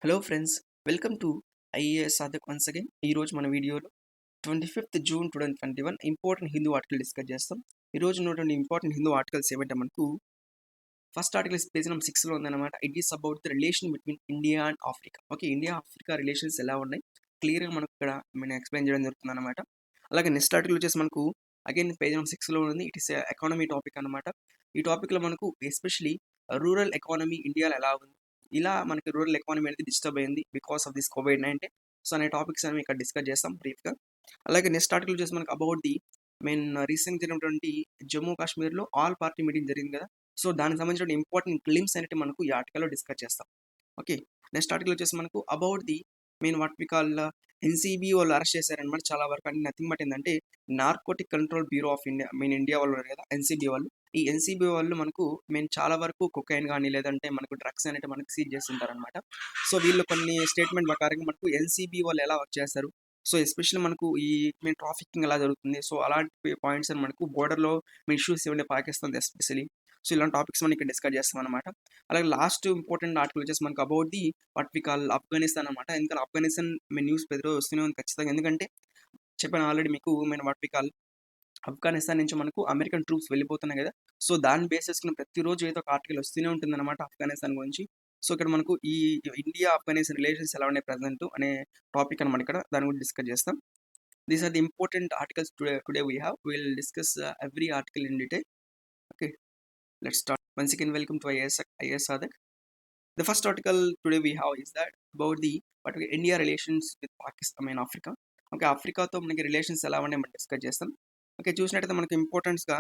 Hello friends, welcome to IAS సాధక్ once again. ఈరోజు మన వీడియోలో 25 June 2021 important Hindu article discuss చేస్తాం. ఈరోజు ఉన్నటువంటి ఇంపార్టెంట్ హిందూ ఆర్టికల్స్ ఏమంటే మనకు ఫస్ట్ ఆర్టికల్ పేజ్ నెంబర్ 6లో ఉందన్నమాట. It is about the relation between India and Africa. Okay, India Africa relations ఎలా ఉన్నాయి క్లియర్గా మనకు ఇక్కడ ఎక్స్ప్లెయిన్ చేయడం జరుగుతుంది అనమాట. అలాగే నెక్స్ట్ ఆర్టికల్ వచ్చేసి మనకు అగైన్ పేజ్ నెంబర్ 6లో ఉంది. ఇట్ ఈస్ ఎకానమీ టాపిక్ అనమాట. ఈ టాపిక్లో మనకు ఎస్పెషలీ రూరల్ ఎకానమీ ఇండియాలో ఎలా ఉంది, ఇలా మనకి రూరల్ ఎకానమీ అనేది డిస్టర్బ్ అయింది because of this COVID-19. So అనే టాపిక్స్ అనేవి ఇక్కడ డిస్కస్ చేస్తాం బ్రీఫ్గా. అలాగే నెక్స్ట్ ఆర్టికల్ వచ్చేసి మనకు అబౌట్ ది రీసెంట్ జరిగినటువంటి జమ్మూ కాశ్మీర్లో ఆల్ పార్టీ మీటింగ్ జరిగింది కదా. సో దానికి సంబంధించిన ఇంపార్టెంట్ క్లిమ్స్ అనేవి మనకు ఈ ఆర్టికల్లో డిస్కస్ చేస్తాం. ఓకే, నెక్స్ట్ ఆర్టికల్ వచ్చేసి మనకు about the what we call NCB వాళ్ళు అరెస్ట్ చేశారనమాట. చాలా వరకు అంటే నథింగ్ బట్ ఏంటంటే narcotic control bureau of India, India వాళ్ళు ఉన్నారు కదా ఎన్సీబీ వాళ్ళు. ఈ ఎన్సీబీ వాళ్ళు మనకు చాలా వరకు కొకైన్ కానీ లేదంటే మనకు డ్రగ్స్ అనేవి మనకు సీజ్ చేస్తుంటారనమాట. సో వీళ్ళు కొన్ని స్టేట్మెంట్ ప్రకారంగా మనకు ఎన్సీబీ వాళ్ళు ఎలా వర్క్ చేస్తారు, సో ఎస్పెషల్లీ మనకు ఈ ట్రాఫికింగ్ ఎలా జరుగుతుంది, సో అలాంటి పాయింట్స్ అని మనకు బోర్డర్లో ఇష్యూస్ ఏమంటే పాకిస్తాన్ ఎస్పెషలీ. సో ఇలాంటి టాపిక్స్ మనం ఇక్కడ డిస్కస్ చేస్తాం అనమాట. అలాగే లాస్ట్ ఇంపార్టెంట్ ఆర్టికల్ వచ్చేసి మనకు about the what we call Afghanistan అనమాట. ఎందుకంటే ఆఫ్ఘనిస్తాన్ న్యూస్ ప్రతిరోజు వస్తూనే ఉంది ఖచ్చితంగా. ఎందుకంటే చెప్పాను ఆల్రెడీ మీకు వాట్ వి కాల్ ఆఫ్ఘనిస్తాన్ నుంచి మనకు అమెరికన్ ట్రూప్స్ వెళ్ళిపోతున్నాయి కదా. సో దాన్ని బేస్ చేసుకుని ప్రతిరోజు ఏదో ఒక ఆర్టికల్ వస్తూనే ఉంటుంది అనమాట ఆఫ్ఘనిస్తాన్ గురించి. సో ఇక్కడ మనకు ఈ ఇండియా ఆఫ్ఘనిస్తాన్ రిలేషన్స్ ఎలా ఉన్నాయి ప్రజెంట్ అనే టాపిక్ అనమాట. ఇక్కడ దాని గురించి డిస్కస్ చేస్తాం. These are the important articles today we have. Will discuss every article in detail. Okay, let's start. Once again, welcome to IAS Sadak. The first article today we have is that about the India relations with Pakistan, Africa. Okay, ఆఫ్రికాతో మనకి relations ఎలా ఉన్నాయి మనం discuss చేస్తాం. Okay, చూసినట్టయితే మనకి ఇంపార్టెన్స్గా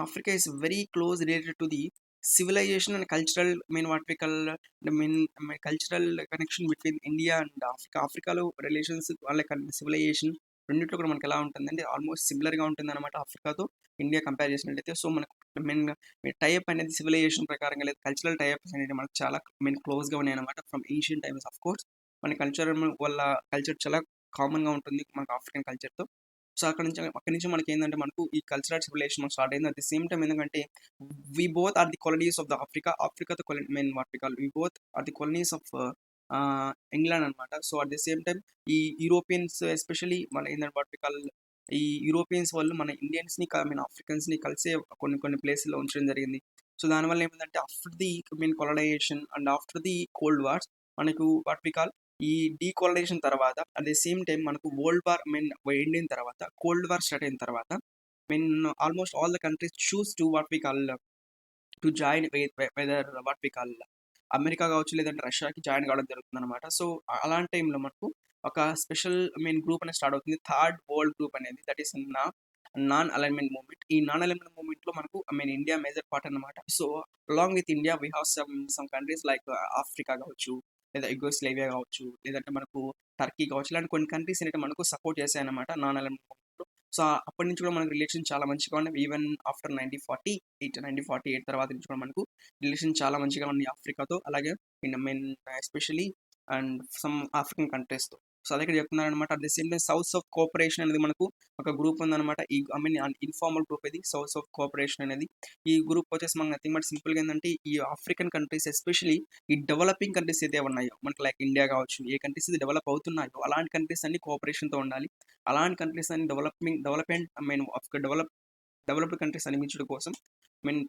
Africa is very close related to the civilization and cultural what we call the cultural connection between India and Africa. ఆఫ్రికాలో relations వాళ్ళ civilisation రెండింటిలో కూడా మనకి ఎలా ఉంటుందంటే ఆల్మోస్ట్ సిమిలర్గా ఉంటుంది అనమాట ఆఫ్రికాతో ఇండియా కంపేర్ చేసినట్టయితే. సో మనకు మెయిన్గా టైప్ అనేది సివిలైజేషన్ ప్రకారంగా లేదు, కల్చరల్ టైప్స్ అనేది మనకు చాలా క్లోజ్గా ఉన్నాయి అనమాట. From ancient times of course మన కల్చర్ వల్ల కల్చర్ చాలా కామన్గా ఉంటుంది మనకు ఆఫ్రికన్ కల్చర్తో. సో అక్కడి నుంచి మనకి ఏంటంటే మనకు ఈ కల్చరల్ సివిలైజేషన్ స్టార్ట్ అయింది. అట్ ది సేమ్ టైం ఎందుకంటే we both are the colonies of the ఆఫ్రికాతో what we call we both are the colonies of England అనమాట. So at the same time ఈ యూరోపియన్స్ ఎస్పెషలీ మన ఏంటంటే what we call ఈ Europeans వాళ్ళు మన ఇండియన్స్ని ఆఫ్రికన్స్ని కలిసే కొన్ని ప్లేస్లో ఉంచడం జరిగింది. సో దానివల్ల ఏమిటంటే after the colonisation and after the cold wars మనకు వాట్ వి కాల్ ఈ డీకోలనైజేషన్ తర్వాత అట్ ది సేమ్ టైం మనకు వరల్డ్ వార్ ఎండిన తర్వాత కోల్డ్ వార్ స్టార్ట్ అయిన తర్వాత almost all the countries choose to what we call to join whether what we call America కావచ్చు లేదంటే రష్యాకి జాయిన్ కావడం జరుగుతుంది అనమాట. సో అలాంటి టైంలో మనకు ఒక స్పెషల్ గ్రూప్ అనేది స్టార్ట్ అవుతుంది, థర్డ్ వరల్డ్ గ్రూప్ అనేది, that is non alignment movement. ఈ నాన్ అలైన్మెంట్ మూవ్మెంట్ లో మనకు ఇండియా మేజర్ పార్ట్ అనమాట. So along with India we have some countries like Africa కావచ్చు లేదా యుగోస్లేవియా కావచ్చు లేదంటే మనకు టర్కీ కావచ్చు, ఇలాంటి కొన్ని కంట్రీస్ ఏంటంటే మనకు సపోర్ట్ చేశాయి అనమాట నాన్ అలైన్మెంట్ మూవ్మెంట్. సో అప్పటి నుంచి కూడా మనకు రిలేషన్ చాలా మంచిగా ఉన్నాయి. ఈవెన్ ఆఫ్టర్ 1948 తర్వాత నుంచి కూడా మనకు రిలేషన్ చాలా మంచిగా ఉన్నాయి ఆఫ్రికాతో, అలాగే ఎస్పెషలీ అండ్ సమ్ ఆఫ్రికన్ కంట్రీస్తో. సో అదే ఇక్కడ చెప్తున్నారు అనమాట. At the same time south of cooperation అనేది మనకు ఒక గ్రూప్ ఉందన్నమాట. ఈ ఇన్ఫార్మల్ గ్రూప్ ఇది సౌత్ ఆఫ్ కోఆపరేషన్ అనేది. ఈ గ్రూప్ వచ్చేసి మనకు నథింగ్ బట్ సింపుల్గా ఏంటంటే ఈ ఆఫ్రికన్ కంట్రీస్ ఎస్పెషలీ ఈ డెవలపింగ్ కంట్రీస్ అయితే ఉన్నాయో మనకు లైక్ ఇండియా కావచ్చు, ఏ కంట్రీస్ ఇది డెవలప్ అవుతున్నాయో అలాంటి కంట్రీస్ అన్ని కోఆపరేషన్తో ఉండాలి. అలాంటి కంట్రీస్ అన్ని డెవలప్డ్ కంట్రీస్ అనిపించడం కోసం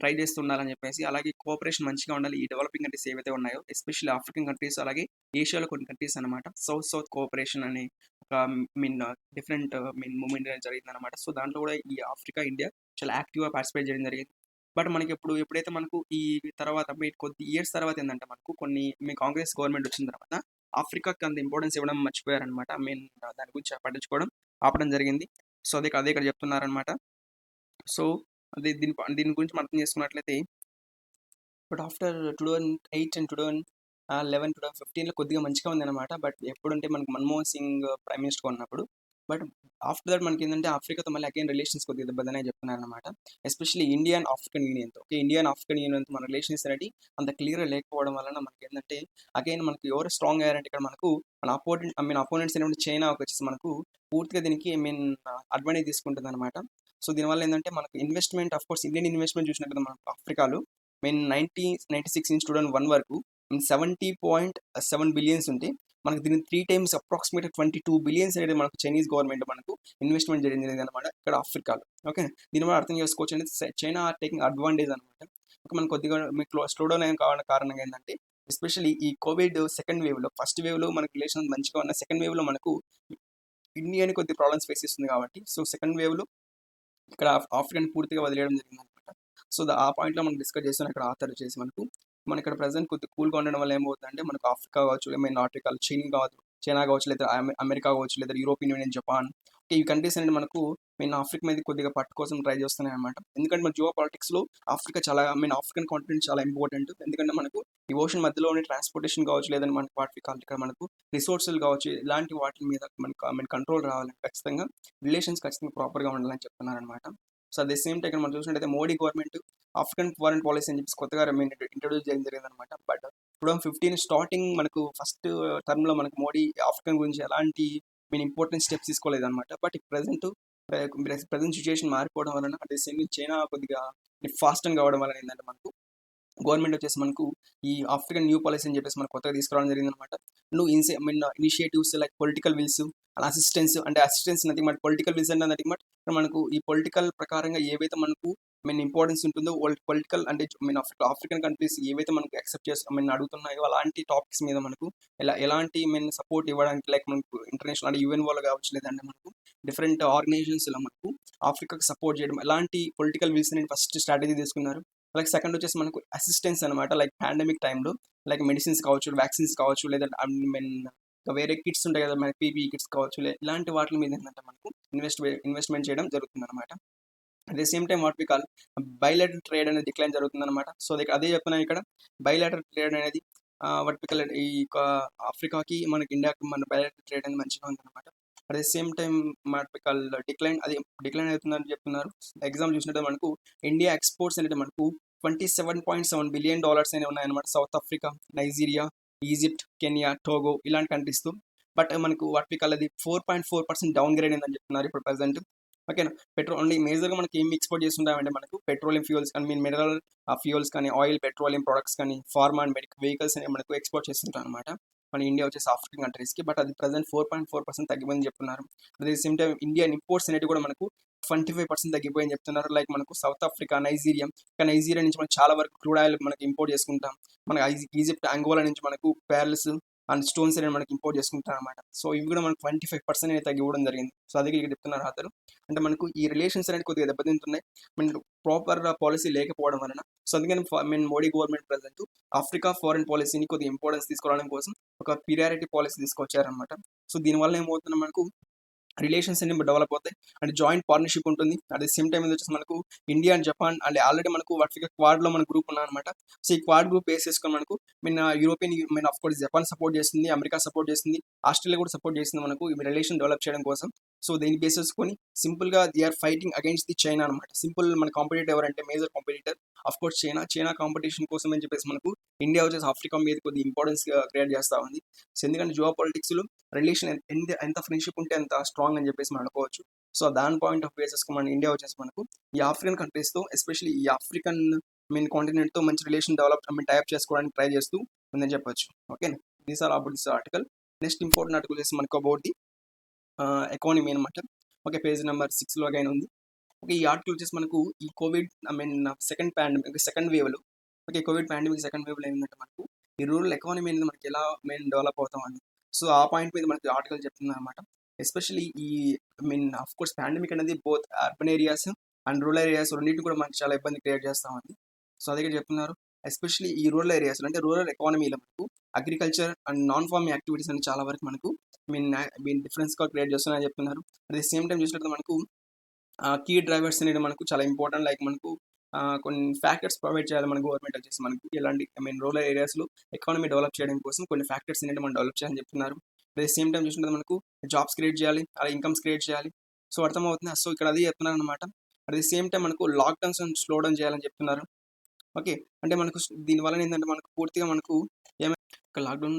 ట్రై చేస్తూ ఉండాలని చెప్పేసి, అలాగే కోఆపరేషన్ మంచిగా ఉండాలి ఈ డెవలపింగ్ కంట్రీస్ ఏవైతే ఉన్నాయో ఎస్పెషల్లీ ఆఫ్రికన్ కంట్రీస్ అలాగే ఏషియాలో కొన్ని కంట్రీస్ అనమాట. సౌత్ కోఆపరేషన్ అనే ఒక డిఫరెంట్ మూమెంట్ అనేది జరిగింది అనమాట. సో దాంట్లో కూడా ఈ ఆఫ్రికా ఇండియా చాలా యాక్టివ్గా పార్టిసిపేట్ చేయడం జరిగింది. బట్ మనకి ఎప్పుడైతే మనకు ఈ తర్వాత కొద్ది ఇయర్స్ తర్వాత ఏంటంటే మనకు కాంగ్రెస్ గవర్నమెంట్ వచ్చిన తర్వాత ఆఫ్రికాకి అంత ఇంపార్టెన్స్ ఇవ్వడం మర్చిపోయారనమాట. దాని గురించి పట్టించుకోవడం ఆపడం జరిగింది. సో అదే ఇక్కడ చెప్తున్నారనమాట. సో దీని గురించి మనం అర్థం చేసుకున్నట్లయితే బట్ ఆఫ్టర్ 2008 అండ్ 2011 2015లో కొద్దిగా మంచిగా ఉందన్నమాట. బట్ ఎప్పుడంటే మనకు మన్మోహన్ సింగ్ ప్రైమ్ మినిస్టర్ ఉన్నప్పుడు. బట్ ఆఫ్టర్ దట్ మనకి ఏంటంటే ఆఫ్రికాతో మళ్ళీ అగైన్ రిలేషన్స్ కొద్దిగా దెబ్బతినే చెప్తున్నారనమాట. ఎస్పెషల్లీ ఇండియా అండ్ ఆఫ్రికన్ యూనియన్తో. ఓకే, ఇండియా అండ్ ఆఫ్రికన్ యూనియన్తో మన రిలేషన్స్ అనేది అంత క్లియర్గా లేకపోవడం వలన మనకి ఏంటంటే అగైన్ మనకి ఎవరు స్ట్రాంగ్ అయ్యారంటే ఇక్కడ మనకు మన అపోనెంట్స్ ఏంటంటే చైనా వచ్చేసి మనకు పూర్తిగా దీనికి అడ్వాంటేజ్ తీసుకుంటుంది అనమాట. సో దీనివల్ల ఏంటంటే మనకు investment of course Indian investment చూసినట్టు మనం ఆఫ్రికాలో 1996 నుంచి 2001 వరకు 70.7 బిలియన్స్ ఉంటే మనకు దీన్ని 3 టైమ్స్ అప్రాక్సిమేట్ 22 బిలియన్స్ అనేది మనకు చైనీస్ గవర్నమెంట్ మనకు ఇన్వెస్ట్మెంట్ చేయడం జరిగింది అనమాట ఇక్కడ ఆఫ్రికాలో. ఓకే, దీని వల్ల అర్థం చేసుకోవచ్చు అనేది చైనా ఆర్ టేకింగ్ అడ్వాంటేజ్ అనమాట. ఓకే, మనం కొద్దిగా మీకు స్లో డౌన్ అయిన కారణంగా ఏంటంటే ఎస్పెషల్లీ ఈ కోవిడ్ సెకండ్ వేవ్లో, ఫస్ట్ వేవ్లో మనకు రిలేషన్స్ మంచిగా ఉన్న సెకండ్ వేవ్లో మనకు ఇండియాని కొద్ది ప్రాబ్లమ్స్ ఫేస్ చేస్తుంది కాబట్టి సో సెకండ్ వేవ్లో ఇక్కడ ఆఫ్రికాని పూర్తిగా వదిలేయడం జరిగింది అనమాట. సో ఆ పాయింట్లో మనం డిస్కస్ చేస్తాం ఇక్కడ ఆథర్ వచ్చేసి మన ఇక్కడ ప్రజెంట్ కొద్దిగా కూల్గా ఉండడం వల్ల ఏమవుతుందంటే మనకు ఆఫ్రికా కావచ్చు, ఏమైనా ఆఫ్రికా చైనా కావచ్చు, లేదా అమెరికా కావచ్చు, లేదా యూరోపియన్ యూనియన్, జపాన్, ఈ కంట్రీస్ అనేది మనకు ఆఫ్రికా మీద కొద్దిగా పట్టు కోసం ట్రై చేస్తున్నాయి అనమాట. ఎందుకంటే మన జియో పాలిటిక్స్లో ఆఫ్రికా చాలా ఆఫ్రికన్ కాంటినెంట్ చాలా ఇంపార్టెంట్. ఎందుకంటే మనకు ఈ ఓషన్ మధ్యలోనే ట్రాన్స్పోర్టేషన్ కావచ్చు, లేదంటే మనకు వాటి కావాలి ఇక్కడ మనకు రిసోర్సులు కావచ్చు, ఇలాంటి వాటి మీద మనకు కంట్రోల్ రావాలి, ఖచ్చితంగా రిలేషన్స్ ఖచ్చితంగా ప్రాపర్గా ఉండాలని చెప్తున్నారు అనమాట. So at the same time మనం చూసినట్టయితే Modi government African foreign policy అని చెప్పి కొత్తగా ఇంట్రొడ్యూస్ చేయడం జరిగింది అనమాట. బట్ 2015 స్టార్టింగ్ మనకు ఫస్ట్ టర్మ్లో మనకు మోడీ ఆఫ్రికన్ గురించి ఎలాంటి ఇంపార్టెంట్ స్టెప్స్ తీసుకోలేదన్నమాట. బట్ ప్రజెంట్ సిచ్యువేషన్ మారిపోవడం వలన అట్ ద సేమ్ చైనా కొద్దిగా ఫాస్ట్ కావడం వలన ఏంటంటే మనకు గవర్నమెంట్ వచ్చేసి మనకు ఈ ఆఫ్రికన్ న్యూ పాలసీ అని చెప్పేసి మనకు కొత్తగా తీసుకురావడం జరిగింది అనమాట. Initiatives like political wills and assistance nothing but political wills అంటే నథింగ్ బట్ మనకు ఈ పొలిటికల్ ప్రకారంగా ఏవైతే మనకు ఇంపార్టెన్స్ ఉంటుందో పొలిటికల్ అంటే ఆఫ్రికన్ కంట్రీస్ ఏవైతే మనకు యాక్సెప్ట్ చేసి అడుగుతున్నాయో అలాంటి టాపిక్స్ మీద మనకు ఎలాంటి సపోర్ట్ ఇవ్వడానికి లైక్ మనకు ఇంటర్నేషనల్ అంటే యూఎన్ వాళ్ళు కావచ్చు, లేదంటే మనకు డిఫరెంట్ ఆర్గనైజేషన్స్లో మనకు ఆఫ్రికాకి సపోర్ట్ చేయడం, ఎలాంటి పొలిటికల్ విల్స్ అనేది ఫస్ట్ స్ట్రాటజీ తీసుకున్నారు. లైక్ సెకండ్ వచ్చేసి మనకు అసిస్టెన్స్ అనమాట. లైక్ పాండమిక్ టైంలో లైక్ మెడిసిన్స్ కావచ్చు, వ్యాక్సిన్స్ కావచ్చు, లేదా వేరే కిట్స్ ఉంటాయి కదా మనకి పీపీ కిట్స్ కావచ్చు, ఇలాంటి వాటి మీద ఏంటంటే మనకు ఇన్వెస్ట్మెంట్ చేయడం జరుగుతుంది అనమాట. At the same time what we call bilateral trade అనేది డిక్లైన్ జరుగుతుంది అనమాట. సో అదే చెప్తున్నాను ఇక్కడ బైలాటరల్ ట్రేడ్ అనేది వాట్ వి కాల్ ఈ ఆఫ్రికాకి మనకి ఇండియాకి మన బైలాటరల్ ట్రేడ్ అనేది మంచిగా ఉందన్నమాట. At the same time what we call decline అవుతుందని చెప్తున్నారు. ఎగ్జాంపుల్ చూసినట్టు మనకు ఇండియా ఎక్స్పోర్ట్స్ అనేది మనకు $27.7 బిలియన్ అనేవి ఉన్నాయన్నమాట. South Africa, Nigeria, Egypt, Kenya, Togo ఇలాంటి కంట్రీస్తో. బట్ మనకు వాట్ వి కాల్ అది 4.4% డౌన్ గ్రేడ్ అయిందని చెప్తున్నారు ఇప్పుడు ప్రజెంట్. ఓకేనా, ఓన్లీ మేజర్గా మనకి ఏం ఎక్స్పోర్ట్ చేస్తుంటామంటే మనకు పెట్రోలియం ఫ్యూయల్స్ కానీ మినరల్ ఫ్యూయల్స్ కానీ ఆయిల్ పెట్రోలియం ప్రొడక్ట్స్ కానీ ఫార్మా అండ్ మెడికల్ వెహికల్స్ అనేవి మనకు ఎక్స్పోర్ట్ చేస్తుంటాం అనమాట మన ఇండియా వచ్చేసి ఆఫ్రికన్ కంట్రీస్కి. బట్ అది ప్రజెంట్ 4.4% తగ్గిపోయిందని చెప్తున్నారు. అదే సేమ్ టైం ఇండియన్ ఇంపోర్ట్స్ అనేవి కూడా మనకు 25% తగ్గిపోయిందని చెప్తున్నారు. లైక్ మనకు సౌత్ ఆఫ్రికా, నైజీరియా నుంచి మనం చాలా వరకు క్రూడ్ ఆయిల్ మనకి ఇంపోర్ట్ చేసుకుంటాం. మనకి ఈజిప్ట్, అంగోలా నుంచి మనకు ప్యారల్స్ అండ్ స్టోన్స్ అనేవి మనకి ఇంపోర్ట్ చేసుకుంటాం అనమాట. సో ఇవి కూడా మనకు 25% అనేది తగ్గిపోవడం జరిగింది. సో అదే ఇక్కడ చెప్తున్నారు అతను. అంటే మనకు ఈ రిలేషన్స్ అనేది కొద్దిగా దెబ్బతింటున్నాయి ప్రాపర్ పాలసీ లేకపోవడం వలన. సో అందుకని Modi government present Africa foreign పాలసీని కొద్దిగా ఇంపార్టెన్స్ తీసుకురావడం కోసం ఒక ప్రియారిటీ పాలసీ తీసుకొచ్చారనమాట. సో దీనివల్ల ఏమవుతుంది మనకు రిలేషన్స్ అనేవి డెవలప్ అవుతాయి అండ్ జాయింట్ పార్ట్నర్షిప్ ఉంటుంది. అట్ ద సేమ్ టైం వచ్చేసి మనకు India and Japan and already మనకు క్వాడ్లో మన గ్రూప్ ఉన్నారనమాట. సో ఈ క్వాడ్ గ్రూప్ బేస్ చేసుకొని మనకు European of course Japan support చేస్తుంది, అమెరికా సపోర్ట్ చేస్తుంది, ఆస్ట్రేలియా కూడా సపోర్ట్ చేస్తుంది మనకు ఈ రిలేషన్ డెవలప్ చేయడం కోసం. సో దీన్ని బేస్ చేసుకొని సింపుల్గా they are fighting against the China అనమాట. సింపుల్ మన కాంపిటేటర్ ఎవరంటే major competitor of course China competition కోసం అని చెప్పేసి మనకు ఇండియా వచ్చేసి ఆఫ్రికా మీద కొద్ది ఇంపార్టెన్స్ క్రియేట్ చేస్తూ ఉంది. సో ఎందుకంటే జియో పాలిటిక్స్లో రిలేషన్ ఎంత ఫ్రెండ్షిప్ ఉంటే అంత స్ట్రాంగ్ అని చెప్పేసి మనం అనుకోవచ్చు. సో దాని పాయింట్ ఆఫ్ బేసెస్ మన ఇండియా వచ్చేసి మనకు ఈ ఆఫ్రికన్ కంట్రీస్తో ఎస్పెషల్లీ ఈ ఆఫ్రికన్ కాంటినెంట్తో మంచి రిలేషన్ టైప్ చేసుకోవడానికి ట్రై చేస్తూ ఉందని చెప్పొచ్చు. Okay, these are about this article. Next important article వచ్చేసి మనకు అబౌట్ ది ఎకానమీ అనమాట. ఓకే, పేజ్ నెంబర్ 6లో again ఉంది. ఓకే, ఈ ఆర్టికల్ వచ్చేసి మనకు ఈ కోవిడ్ సెకండ్ వేవ్లో కోవిడ్ పాండమిక్ సెకండ్ వేవ్లో ఏంటంటే మనకు ఈ రూరల్ ఎకానమీ అనేది మనకి ఎలా డెవలప్ అవుతామని. సో ఆ పాయింట్ మీద మనకి ఆర్టికల్ చెప్తుంది అనమాట. ఎస్పెషల్లీ ఈ ఆఫ్ కోర్స్ పాండమిక్ అనేది both urban areas and rural areas రెండింటిని కూడా మనకి చాలా ఇబ్బంది క్రియేట్ చేస్తామని. సో అదే చెప్తున్నారు. ఎస్పెషల్లీ ఈ రూరల్ ఏరియాస్లో అంటే రూరల్ ఎకానమీలో మనకు agriculture and non farming activities అని చాలా వరకు మనకు డిఫరెన్స్గా క్రియేట్ చేస్తున్నాయని చెప్తున్నారు. అట్ ది సేమ్ టైం చూసినట్టు మనకు కీ డ్రైవర్స్ అనేది మనకు చాలా ఇంపార్టెంట్. లైక్ మనకు కొన్ని ఫ్యాక్టర్స్ ప్రొవైడ్ చేయాలి మన గవర్నమెంట్ వచ్చేసి మనకు ఎలాంటి రూరల్ ఏరియాస్లో ఎకానమీ డెవలప్ చేయడం కోసం కొన్ని ఫ్యాక్టర్స్ అనేది మనం డెవలప్ చేయాలని చెప్తున్నారు. అట్ ది సేమ్ టైం చూసినట్టు మనకు జాబ్స్ క్రియేట్ చేయాలి, అలా ఇన్కమ్స్ క్రియేట్ చేయాలి. సో అర్థమవుతుంది. సో ఇక్కడ అది చెప్తున్నారు అనమాట. అట్ ది సేమ్ టైం మనకు లాక్డౌన్స్ స్లో డౌన్ చేయాలని చెప్తున్నారు. ఓకే, అంటే మనకు దీనివల్ల ఏంటంటే మనకు పూర్తిగా మనకు లాక్డౌన్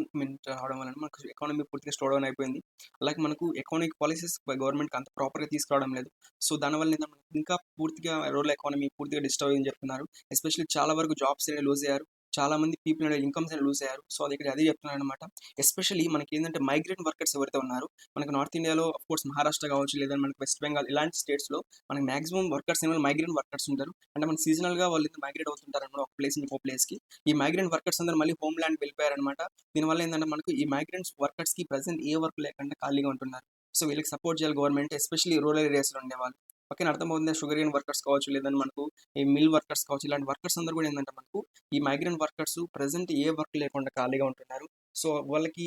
రావడం వలన మనకు ఎకానమీ పూర్తిగా స్లో డౌన్ అయిపోయింది. అలాగే మనకు ఎకనామిక్ పాలసీస్ గవర్నమెంట్కి అంత ప్రాపర్గా తీసుకురావడం లేదు. సో దానివల్ల ఏంటంటే మనకు ఇంకా పూర్తిగా రూరల్ ఎకానమీ పూర్తిగా డిస్టర్బ్ అయ్యిందని చెప్తున్నారు. ఎస్పెషల్లీ చాలా వరకు జాబ్స్ అనేవి లూజ్ అయ్యారు. చాలా మంది పీపుల్ అనేది ఇన్కమ్స్ అనేవి లూజ్ అయ్యారు. సో, అది ఇక్కడ అదే చెప్తున్నాననమాట. ఎస్పెషల్లీ మనకేందంటే మైగ్రెంట్ వర్కర్స్ ఎవరైతే ఉన్నారో, మనకు నార్త్ ఇండియాలో ఆఫ్‌కోర్స్ మహారాష్ట్ర కావచ్చు, లేదా మనకి వెస్ట్ బెంగాల్ ఇలాంటి స్టేట్స్‌లో మనకి మాక్సిమం వర్కర్స్ అనేవాళ్ళు మైగ్రెంట్ వర్కర్స్ ఉంటారు. అంటే మనకి సీజనల్‌గా వాళ్ళు మైగ్రేట్ అవుతుంటారనమాట ఒక ప్లేస్ నుంచి ఇంకో ప్లేస్‌కి. ఈ మైగ్రెంట్ వర్కర్స్ అందరూ మళ్ళీ హోమ్ ల్యాండ్‌కి వెళ్ళిపోయారనమాట. దీనివల్ల ఏందంటే మనకు ఈ మైగ్రెంట్స్ వర్కర్స్‌కి ప్రెజెంట్ ఏ వర్క్ లేకుండా ఖాళీగా ఉంటున్నారు. సో, వీళ్ళకి సపోర్ట్ చేయాలి గవర్నమెంట్, ఎస్పెషల్లీ రూరల్ ఏరియాస్‌లో ఉండేవాళ్ళు. ఓకేనా, అర్థమవుతుందా? షుగర్ కేన్ వర్కర్స్ కావచ్చు, లేదంటే మనకు ఈ మిల్ వర్కర్స్ కావచ్చు, ఇలాంటి వర్కర్స్ అందరూ కూడా ఏందంటే మనకు ఈ మైగ్రెంట్ వర్కర్స్ ప్రెజెంట్ ఏ వర్క్ లేకుండా ఖాళీగా ఉంటున్నారు. సో, వాళ్ళకి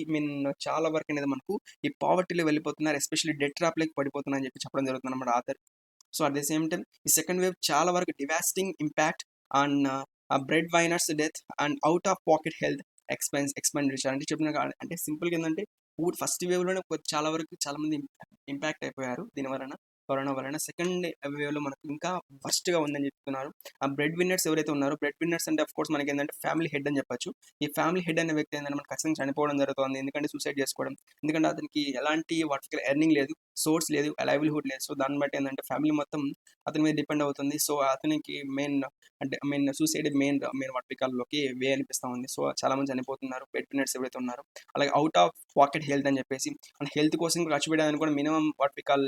చాలా వర్క్ అనేది మనకు ఈ పావర్టీలో వెళ్ళిపోతున్నారు. ఎస్పెషల్లీ డెట్ ట్రాప్‌లోకి పడిపోతున్నారని చెప్పి చెప్పడం జరుగుతుందన్నమాట author. So, at the same time ఈ సెకండ్ వేవ్ చాలా వరకు devastating impact on breadwinners death and out of pocket health expenditure అంటే చెప్పిన అంటే సింపుల్‌గా ఏందంటే ఫస్ట్ వేవ్‌లోనే చాలా వరకు చాలా మంది ఇంపాక్ట్ అయిపోయారు దీని వలన. కరోనా వలన. సెకండ్ వేవ్‌లో మనకు ఇంకా వర్స్ట్‌గా ఉందని చెప్తున్నారు. ఆ బ్రెడ్ విన్నర్స్ ఎవరైతే ఉన్నారో, బ్రెడ్ విన్నర్స్ అంటే ఆఫ్‌కోర్స్ మనకేందంటే ఫ్యామిలీ హెడ్ అని చెప్పొచ్చు. ఈ ఫ్యామిలీ హెడ్ అనే వ్యక్తి ఏందంటే మనకు ఖచ్చితంగా చనిపోవడం జరుగుతోంది. ఎందుకంటే సూసైడ్ చేసుకోవడం. ఎందుకంటే అతనికి ఎలాంటి వర్టికల్ ఎర్నింగ్ లేదు, సోర్స్ లేదు, లైవ్లీహుడ్ లేదు. సో, దాన్ని బట్టి ఏందంటే ఫ్యామిలీ మొత్తం అతని మీద డిపెండ్ అవుతుంది. సో, అతనికి అంటే suicide main what we call లోకి వే అనిపిస్తా ఉంది. సో, చాలా మంది చనిపోతున్నారు బ్రెడ్ విన్నర్స్ ఎవరైతే ఉన్నారో. అలాగే ఔట్ ఆఫ్ పాకెట్ హెల్త్ అని చెప్పేసి, మన హెల్త్ కోసం ఖర్చు పెట్టడానికి కూడా మినిమమ్ వాట్ వి కాల్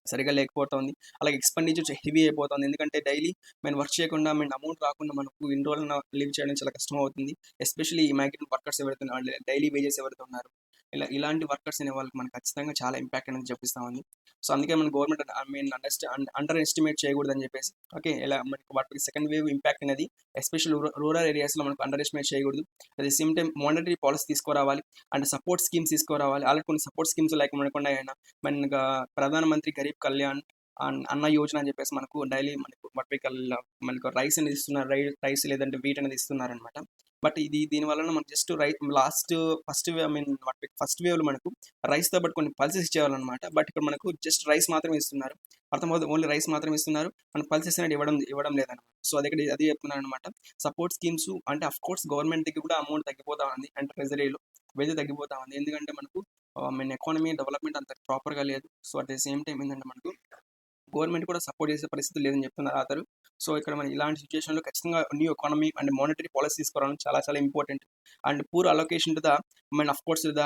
సరిగ్గా లేకపోతుంది. అలాగే ఎక్స్‌పెండిచర్ హెవీ అయిపోతుంది. ఎందుకంటే డైలీ వర్క్ చేయకుండా అమౌంట్ రాకుండా మనకు ఇన్ని రోజులు లివ్ చేయడం చాలా కష్టమవుతుంది. ఎస్పెషల్లీ ఈ మైగ్రెంట్ వర్కర్స్ ఎవరైతే ఉన్నారో, డైలీ వేజెస్ ఎవరైతే ఉన్నారో, ఇలాంటి వర్కర్స్ అనే వాళ్ళకి మనకు ఖచ్చితంగా చాలా ఇంపాక్ట్ అనేది చూపిస్తా ఉంది. సో, అందుకే మన గవర్నమెంట్ అండర్ ఎస్టిమేట్ చేయకూడదని చెప్పేసి, ఓకే, ఇలా మనకి వాటికి సెకండ్ వేవ్ ఇంపాక్ట్ అనేది ఎస్పెషల్లీ రూరల్ ఏరియాస్‌లో మనకు అండర్ ఎస్టిమేట్ చేయకూడదు. At the same time monetary policy తీసుకురావాలి. అండ్ సపోర్ట్ స్కీమ్స్ తీసుకురావాలి. ఆల్రెడీ కొన్ని సపోర్ట్ స్కీమ్స్ లైక్ మనకున్నాయన మనకు ప్రధానమంత్రి గరీబ్ కళ్యాణ్ అన్న యోజన అని చెప్పేసి మనకు డైలీ మనకు మనకు రైస్ అనేది ఇస్తున్నారు. రైస్ లేదంటే వీట్ అనేది ఇస్తున్నారనమాట. బట్ దీని వలన మనకు జస్ట్ లాస్ట్ ఫస్ట్ వేవ్‌లో మనకు రైస్‌తో పాటు కొన్ని పల్సెస్ ఇచ్చేవాళ్ళనమాట. బట్ ఇక్కడ మనకు జస్ట్ రైస్ మాత్రమే ఇస్తున్నారు. అర్థమవుతుంది. ఓన్లీ రైస్ మాత్రమే ఇస్తున్నారు. మన పల్సెస్ అనేది ఇవ్వడం లేదనమాట. సో, అదే చెప్తున్నాననమాట. సపోర్ట్ స్కీమ్స్ అంటే ఆఫ్‌కోర్స్ గవర్నమెంట్ దగ్గర కూడా అమౌంట్ తగ్గిపోతా ఉంది. అంటే ట్రెజరీలో వెల్త్ తగ్గిపోతా ఉంది. ఎందుకంటే మనకు ఎకానమీ డెవలప్‌మెంట్ అంత ప్రాపర్‌గా లేదు. So, at the same time ఏందంటే మనకు గవర్నమెంట్ కూడా సపోర్ట్ చేసే పరిస్థితి లేదని చెప్తున్నారు ఆథర్. సో, ఇక్కడ మనం ఇలాంటి సిట్యుయేషన్‌లో ఖచ్చితంగా new economy and monetary policy తీసుకురావడం చాలా చాలా important. And poor allocation to the of course the